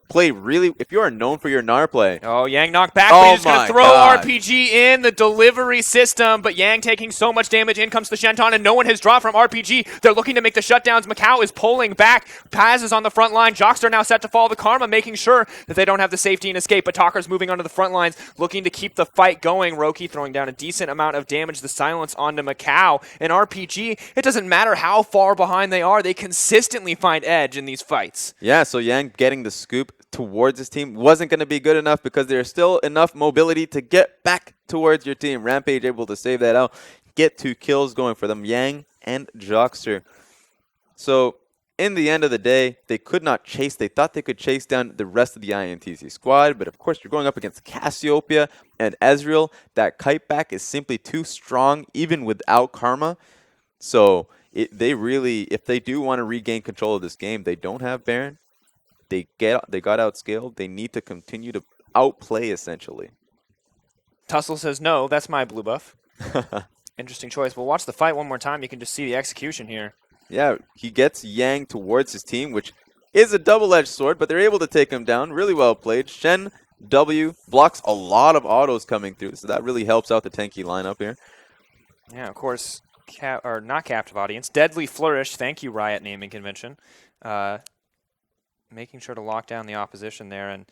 play really, if you are known for your Gnar play. Oh, Yang knocked back, Oh but he's just going my to throw God. RPG in the delivery system. But Yang taking so much damage. In comes the Shenton, and no one has dropped from RPG. They're looking to make the shutdowns. Macau is pulling back. Paz is on the front line. Jockster now set to follow the Karma, making sure that they don't have the safety and escape. But Talker's moving onto the front lines, looking to keep the fight going. Roki throwing down a decent amount of damage. The silence onto Macau. And RPG, it doesn't matter how far behind they are. They consistently find edge in these fights. Yeah, so Yang getting the scoop towards his team wasn't going to be good enough because there's still enough mobility to get back towards your team. Rampage able to save that out, get 2 kills going for them, Yang and Jockster. So in the end of the day, they could not chase. They thought they could chase down the rest of the INTZ squad, but of course you're going up against Cassiopeia and Ezreal. That kite back is simply too strong even without Karma. So they really, if they do want to regain control of this game, they don't have Baron. They got outscaled. They need to continue to outplay, essentially. Tussle says, no, that's my blue buff. Interesting choice. We'll watch the fight one more time. You can just see the execution here. Yeah, he gets Yang towards his team, which is a double-edged sword, but they're able to take him down. Really well played. Shen W blocks a lot of autos coming through, so that really helps out the tanky lineup here. Yeah, of course, not captive audience. Deadly Flourish. Thank you, Riot Naming Convention. Making sure to lock down the opposition there. And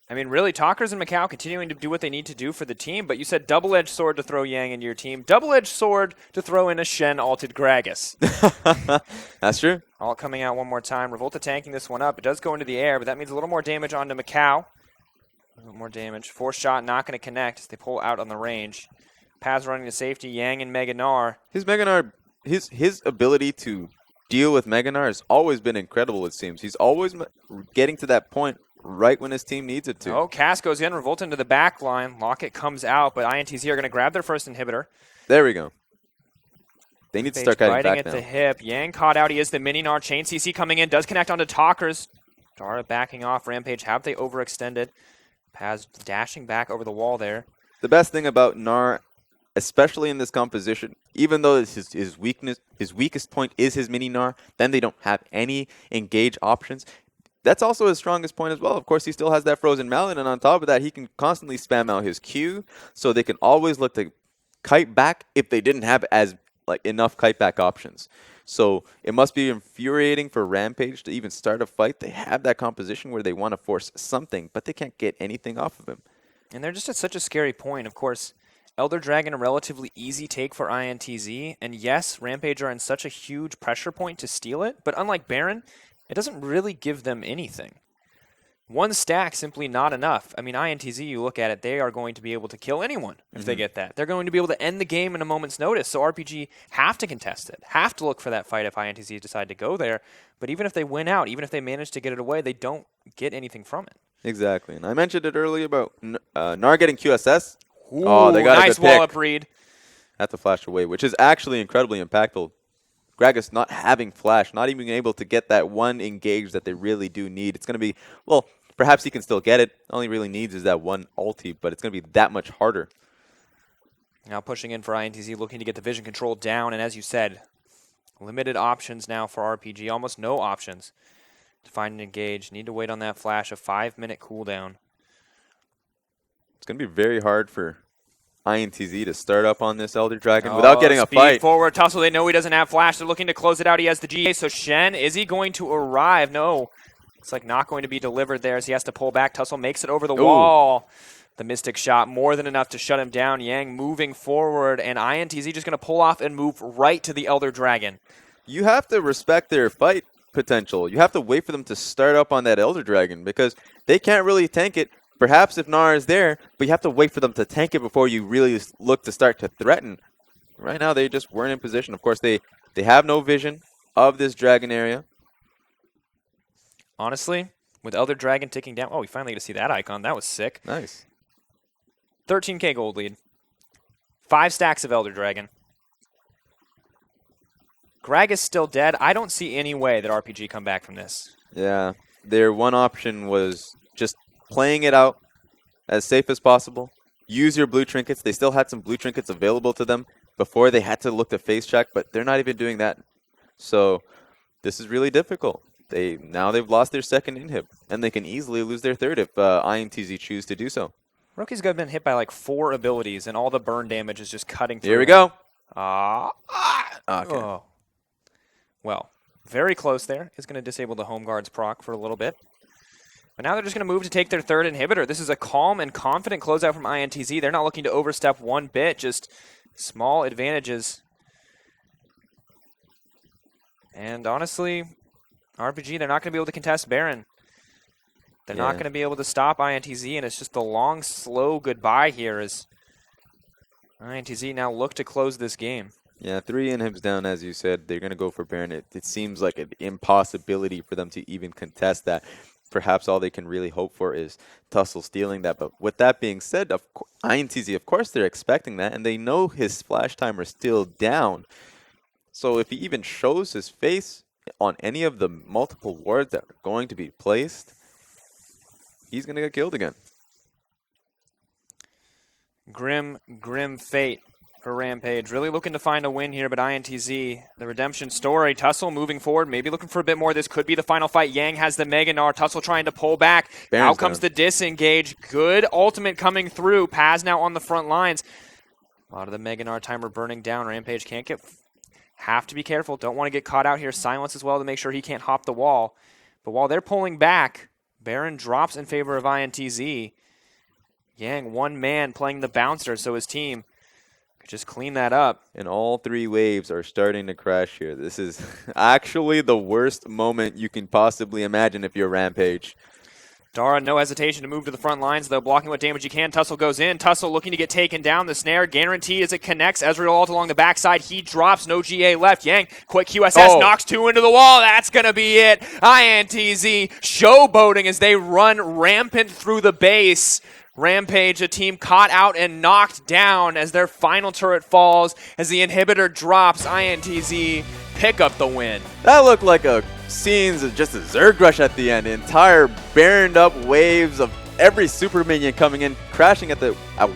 I mean, really, Talkers and Macau continuing to do what they need to do for the team, but you said double-edged sword to throw Yang into your team. Double-edged sword to throw in a Shen alted Gragas. That's true. All coming out one more time. Revolta tanking this one up. It does go into the air, but that means a little more damage onto Macau. A little more damage. Force shot not going to connect as they pull out on the range. Paz running to safety. Yang and Mega Gnar. His Mega Gnar, his ability to deal with Mega Gnar has always been incredible, it seems. He's always getting to that point right when his team needs it to. Oh, Cass goes in, Revolta into the back line. Locket comes out, but INTZ are going to grab their first inhibitor. There we go. They need to start getting back at now. the hip. Yang caught out. He is the mini Gnar. Chain CC coming in. Does connect onto Talkers. Dara backing off. Rampage, have they overextended? Paz dashing back over the wall there. The best thing about Gnar, especially in this composition, even though his weakest point is his mini Gnar, then they don't have any engage options. That's also his strongest point as well. Of course, he still has that Frozen Mallet, and on top of that, he can constantly spam out his Q, so they can always look to kite back if they didn't have enough kite back options. So it must be infuriating for Rampage to even start a fight. They have that composition where they want to force something, but they can't get anything off of him. And they're just at such a scary point. Of course, Elder Dragon, a relatively easy take for INTZ. And yes, Rampage are in such a huge pressure point to steal it. But unlike Baron, it doesn't really give them anything. One stack simply not enough. I mean, INTZ, you look at it, they are going to be able to kill anyone if they get that. They're going to be able to end the game in a moment's notice. So RPG have to contest it, have to look for that fight if INTZ decide to go there. But even if they win out, even if they manage to get it away, they don't get anything from it. Exactly. And I mentioned it earlier about Gnar getting QSS. Ooh, oh, they got nice a good pick. wall-up read. At the flash away, which is actually incredibly impactful. Gragas not having flash, not even being able to get that one engage that they really do need. It's going to be, well, perhaps he can still get it. All he really needs is that one ulti, but it's going to be that much harder. Now pushing in for INTZ, looking to get the vision control down, and as you said, limited options now for RPG, almost no options to find and engage. Need to wait on that flash, a 5-minute cooldown. It's going to be very hard for INTZ to start up on this Elder Dragon without getting a fight. Forward, Tussle, they know he doesn't have flash. They're looking to close it out. He has the GA. So Shen, is he going to arrive? No. It's like not going to be delivered there as he has to pull back. Tussle makes it over the wall. The Mystic shot, more than enough to shut him down. Yang moving forward, and INTZ just going to pull off and move right to the Elder Dragon. You have to respect their fight potential. You have to wait for them to start up on that Elder Dragon because they can't really tank it. Perhaps if Gnar is there, but you have to wait for them to tank it before you really look to start to threaten. Right now, they just weren't in position. Of course, they have no vision of this dragon area. Honestly, with Elder Dragon ticking down, we finally get to see that icon. That was sick. Nice. 13K gold lead. 5 stacks of Elder Dragon. Greg is still dead. I don't see any way that RPG come back from this. Yeah, their one option was just playing it out as safe as possible. Use your blue trinkets. They still had some blue trinkets available to them before they had to look to face check, but they're not even doing that. So this is really difficult. now they've lost their second inhib, and they can easily lose their third if INTZ choose to do so. Rookie's been hit by like 4 abilities, and all the burn damage is just cutting through. Here we go. Okay. Oh. Well, very close there. Is going to disable the home guard's proc for a little bit. But now they're just going to move to take their third inhibitor. This is a calm and confident closeout from INTZ. They're not looking to overstep one bit, just small advantages. And honestly, RPG, they're not going to be able to contest Baron. They're not going to be able to stop INTZ, and it's just a long, slow goodbye here as INTZ now look to close this game. Yeah, 3 inhibs down, as you said. They're going to go for Baron. It seems like an impossibility for them to even contest that. Perhaps all they can really hope for is Tussle stealing that. But with that being said, INTZ, of course, they're expecting that, and they know his splash timer is still down. So if he even shows his face on any of the multiple wards that are going to be placed, he's going to get killed again. Grim fate for Rampage. Really looking to find a win here, but INTZ, the redemption story. Tussle moving forward, maybe looking for a bit more. This could be the final fight. Yang has the Mega Gnar. Tussle trying to pull back. Out comes the disengage. Good ultimate coming through. Paz now on the front lines. A lot of the Mega Gnar timer burning down. Rampage have to be careful. Don't want to get caught out here. Silence as well to make sure he can't hop the wall. But while they're pulling back, Baron drops in favor of INTZ. Yang, one man playing the bouncer, so his team could just clean that up. And all 3 waves are starting to crash here. This is actually the worst moment you can possibly imagine if you're Rampage. Dara, no hesitation to move to the front lines, though, blocking what damage he can. Tussle goes in. Tussle looking to get taken down. The snare guaranteed as it connects. Ezreal ult along the backside. He drops. No GA left. Yang, quick QSS, knocks 2 into the wall. That's going to be it. INTZ showboating as they run rampant through the base. Rampage, a team caught out and knocked down as their final turret falls. As the inhibitor drops, INTZ pick up the win. That looked like a scenes of just a Zerg rush at the end. Entire baroned up waves of every super minion coming in, crashing at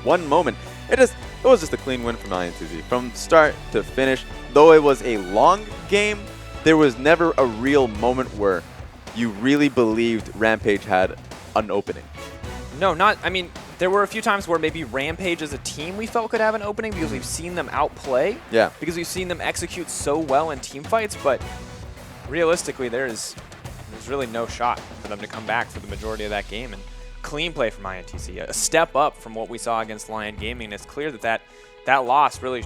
one moment. It was just a clean win from INTZ from start to finish. Though it was a long game, there was never a real moment where you really believed Rampage had an opening. No, there were a few times where maybe Rampage as a team we felt could have an opening because we've seen them outplay. Yeah. Because we've seen them execute so well in team fights, but realistically there's really no shot for them to come back for the majority of that game. And clean play from INTZ, a step up from what we saw against Lion Gaming. And it's clear that loss really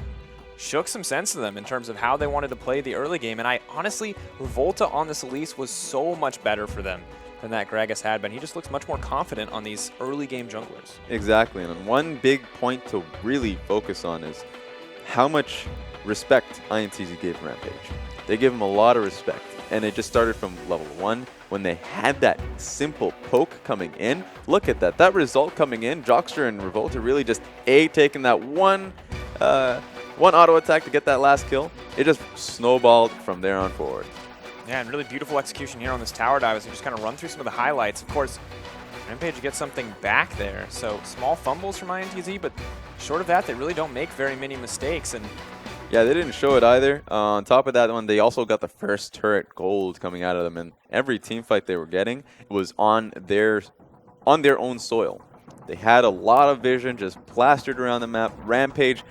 shook some sense to them in terms of how they wanted to play the early game. And honestly, Revolta on this Elise was so much better for them than that Gragas had been. He just looks much more confident on these early game junglers. Exactly, and one big point to really focus on is how much respect INTZ gave Rampage. They give him a lot of respect, and it just started from level 1 when they had that simple poke coming in. Look at that result coming in. Jockster and Revolta really just taking that one auto attack to get that last kill. It just snowballed from there on forward. Yeah, and really beautiful execution here on this tower dive as we just kind of run through some of the highlights. Of course, Rampage gets something back there. So small fumbles from INTZ, but short of that, they really don't make very many mistakes. And yeah, they didn't show it either. On top of that one, they also got the first turret gold coming out of them. And every team fight they were getting was on their own soil. They had a lot of vision just plastered around the map. Rampage,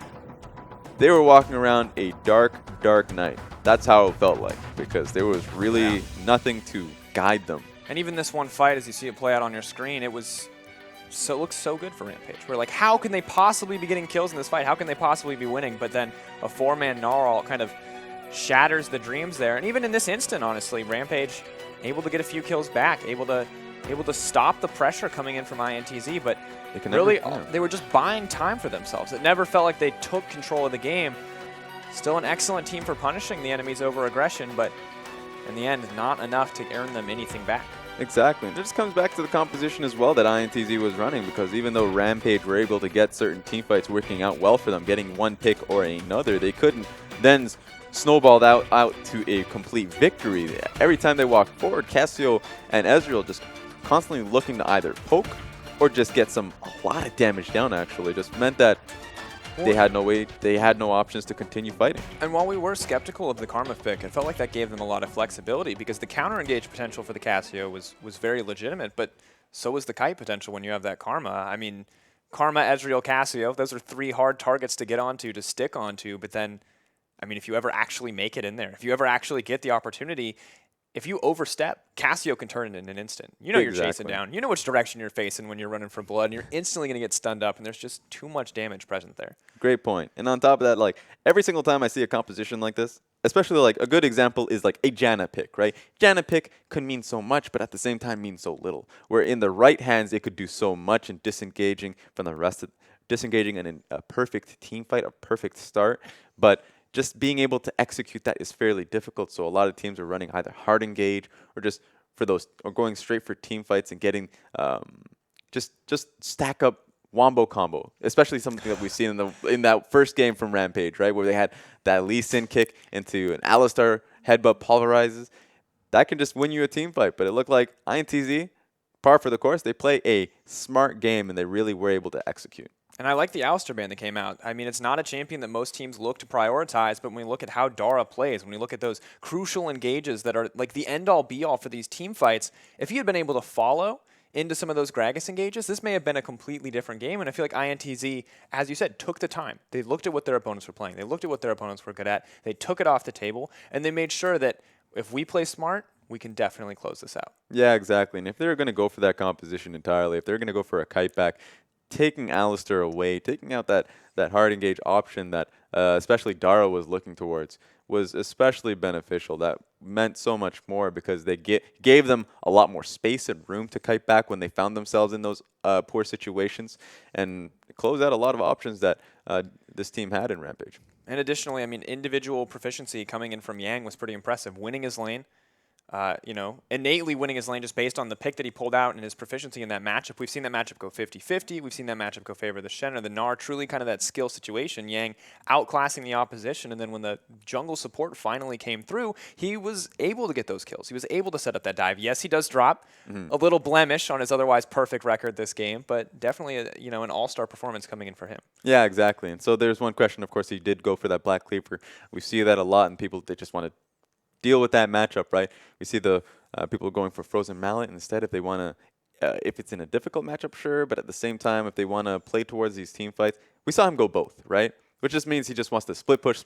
they were walking around a dark, dark night. That's how it felt like, because there was really nothing to guide them. And even this one fight, as you see it play out on your screen, it looks so good for Rampage. We're like, how can they possibly be getting kills in this fight? How can they possibly be winning? But then a 4-man Gnarl kind of shatters the dreams there. And even in this instant, honestly, Rampage able to get a few kills back, able to stop the pressure coming in from INTZ, but they were just buying time for themselves. It never felt like they took control of the game. Still an excellent team for punishing the enemies over aggression, but in the end, not enough to earn them anything back. Exactly. And it just comes back to the composition as well that INTZ was running, because even though Rampage were able to get certain teamfights working out well for them, getting one pick or another, they couldn't then snowballed out to a complete victory. Every time they walked forward, Cassio and Ezreal just constantly looking to either poke or just get a lot of damage down, actually. Just meant that they had no way, they had no options to continue fighting. And while we were skeptical of the Karma pick, it felt like that gave them a lot of flexibility because the counter-engage potential for the Casio was very legitimate, but so was the Kite potential when you have that Karma. I mean, Karma, Ezreal, Casio, those are 3 hard targets to get onto, to stick onto, but then, I mean, if you ever actually make it in there, if you ever actually get the opportunity, if you overstep, Casio can turn it in an instant. You know you're chasing down. You know which direction you're facing when you're running for blood, and you're instantly going to get stunned up, and there's just too much damage present there. Great point. And on top of that, like every single time I see a composition like this, especially like a good example is like a Janna pick, right? Janna pick could mean so much, but at the same time mean so little. Where in the right hands, it could do so much in disengaging from the rest of, disengaging and in a perfect team fight, a perfect start. But just being able to execute that is fairly difficult. So a lot of teams are running either hard engage or just for those, or going straight for team fights and getting just stack up wombo combo, especially something that we've seen in that first game from Rampage, right, where they had that Lee Sin kick into an Alistar headbutt pulverizes. That can just win you a team fight. But it looked like INTZ, par for the course, they play a smart game and they really were able to execute. And I like the Alistar ban that came out. I mean, it's not a champion that most teams look to prioritize, but when we look at how Dara plays, when we look at those crucial engages that are like the end-all be-all for these team fights, if he had been able to follow into some of those Gragas engages, this may have been a completely different game. And I feel like INTZ, as you said, took the time. They looked at what their opponents were playing. They looked at what their opponents were good at. They took it off the table, and they made sure that if we play smart, we can definitely close this out. Yeah, exactly. And if they're going to go for that composition entirely, if they're going to go for a kite back, taking Alistar away, taking out that hard engage option that especially Dara was looking towards was especially beneficial. That meant so much more because they gave them a lot more space and room to kite back when they found themselves in those poor situations and close out a lot of options that this team had in Rampage. And additionally, I mean, individual proficiency coming in from Yang was pretty impressive. Winning his lane, you know, innately winning his lane just based on the pick that he pulled out and his proficiency in that matchup. We've seen that matchup go 50-50. We've seen that matchup go favor the Shen or the Gnar. Truly kind of that skill situation. Yang outclassing the opposition, and then when the jungle support finally came through, he was able to get those kills. He was able to set up that dive. Yes, he does drop a little blemish on his otherwise perfect record this game, but definitely a, you know, an all-star performance coming in for him. Yeah, exactly. And so there's one question. Of course, he did go for that Black Cleaver. We see that a lot, and people, they just want to deal with that matchup, right? We see the people going for Frozen Mallet instead if they want to, if it's in a difficult matchup, sure, but at the same time, if they want to play towards these team fights, we saw him go both, right? Which just means he just wants to split push,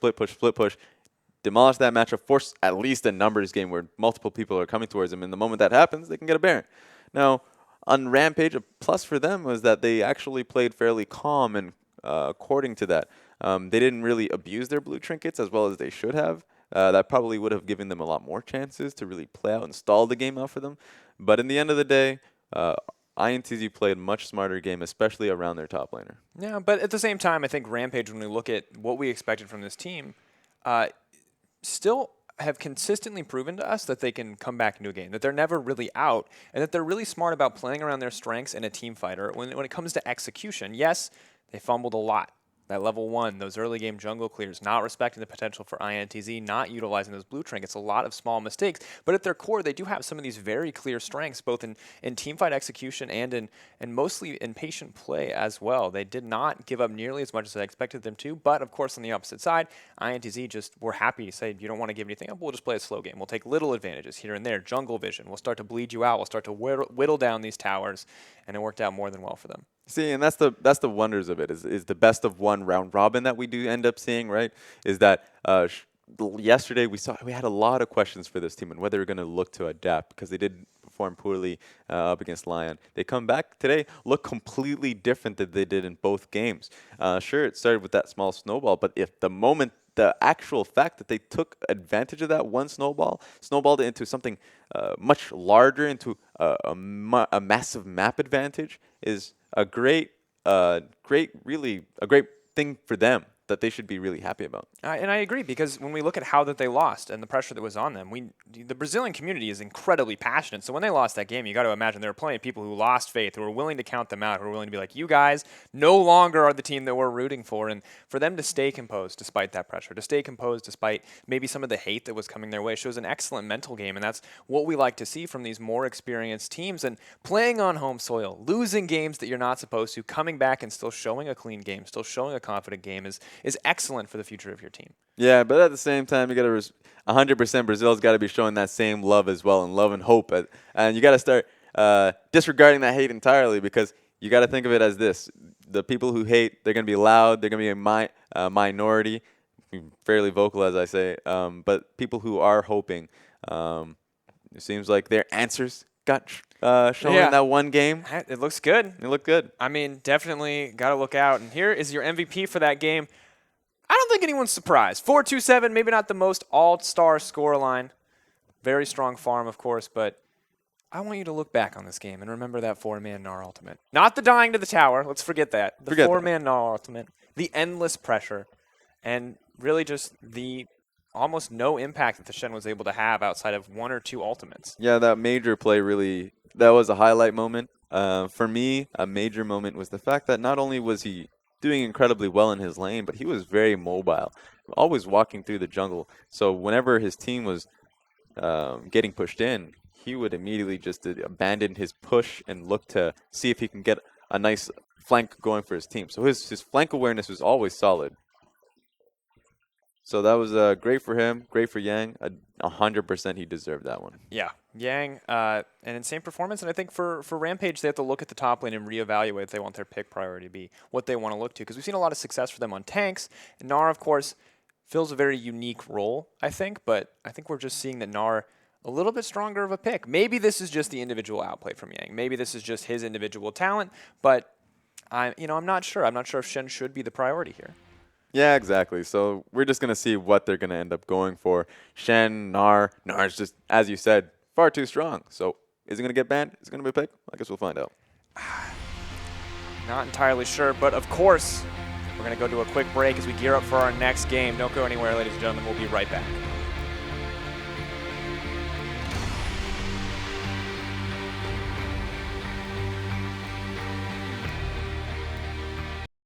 demolish that matchup, force at least a numbers game where multiple people are coming towards him, and the moment that happens, they can get a Baron. Now, on Rampage, a plus for them was that they actually played fairly calm, and according to that, they didn't really abuse their blue trinkets as well as they should have. That probably would have given them a lot more chances to really play out and stall the game out for them. But in the end of the day, INTZ played a much smarter game, especially around their top laner. Yeah, but at the same time, I think Rampage, when we look at what we expected from this team, still have consistently proven to us that they can come back into a game, that they're never really out, and that they're really smart about playing around their strengths in a team fighter. When it comes to execution, yes, they fumbled a lot. That level 1, those early game jungle clears, not respecting the potential for INTZ, not utilizing those blue trinkets, a lot of small mistakes. But at their core, they do have some of these very clear strengths, both in teamfight execution and mostly in patient play as well. They did not give up nearly as much as I expected them to. But of course, on the opposite side, INTZ just were happy to say, you don't want to give anything up, we'll just play a slow game. We'll take little advantages here and there, jungle vision. We'll start to bleed you out. We'll start to whittle down these towers. And it worked out more than well for them. See, and that's the wonders of it, is the best of one round robin that we do end up seeing, right? Is that yesterday we had a lot of questions for this team and whether they're going to look to adapt because they did perform poorly up against Lion. They come back today, look completely different than they did in both games. Sure, it started with that small snowball, but if the actual fact that they took advantage of that one snowballed it into something much larger, into a massive map advantage, is a great thing for them. that they should be really happy about. And I agree, because when we look at how that they lost and the pressure that was on them, the Brazilian community is incredibly passionate. So when they lost that game, you got to imagine there were plenty of people who lost faith, who were willing to count them out, who were willing to be like, you guys no longer are the team that we're rooting for. And for them to stay composed despite that pressure, to stay composed despite maybe some of the hate that was coming their way, shows an excellent mental game. And that's what we like to see from these more experienced teams. And playing on home soil, losing games that you're not supposed to, coming back and still showing a clean game, still showing a confident game is excellent for the future of your team. Yeah, but at the same time, you got to 100% Brazil's got to be showing that same love as well, and love and hope. And you got to start disregarding that hate entirely, because you got to think of it as this. The people who hate, they're going to be loud. They're going to be a minority, fairly vocal, as I say. But people who are hoping, it seems like their answers got shown in that one game. It looks good. It looked good. I mean, definitely got to look out. And here is your MVP for that game. I don't think anyone's surprised. 4-2-7, maybe not the most all-star scoreline. Very strong farm, of course, but I want you to look back on this game and remember that 4-man Gnar ultimate. Not the dying to the tower. Let's forget that. The 4-man Gnar ultimate. The endless pressure. And really just the almost no impact that the Shen was able to have outside of 1 or 2 ultimates. Yeah, that major play really, that was a highlight moment. For me, a major moment was the fact that not only was he doing incredibly well in his lane, but he was very mobile, always walking through the jungle. So whenever his team was getting pushed in, he would immediately just abandon his push and look to see if he can get a nice flank going for his team. So his flank awareness was always solid. So that was great for him, great for Yang. 100% he deserved that one. Yeah, Yang, an insane performance. And I think for Rampage, they have to look at the top lane and reevaluate if they want their pick priority to be, what they want to look to. Because we've seen a lot of success for them on tanks. And Gnar, of course, fills a very unique role, I think. But I think we're just seeing that Gnar a little bit stronger of a pick. Maybe this is just the individual outplay from Yang. Maybe this is just his individual talent. But I'm not sure. I'm not sure if Shen should be the priority here. Yeah, exactly. So we're just going to see what they're going to end up going for. Shen, Gnar. Gnar's just, as you said, far too strong. So is it going to get banned? Is it going to be a pick? I guess we'll find out. Not entirely sure, but of course, we're going to go to a quick break as we gear up for our next game. Don't go anywhere, ladies and gentlemen. We'll be right back.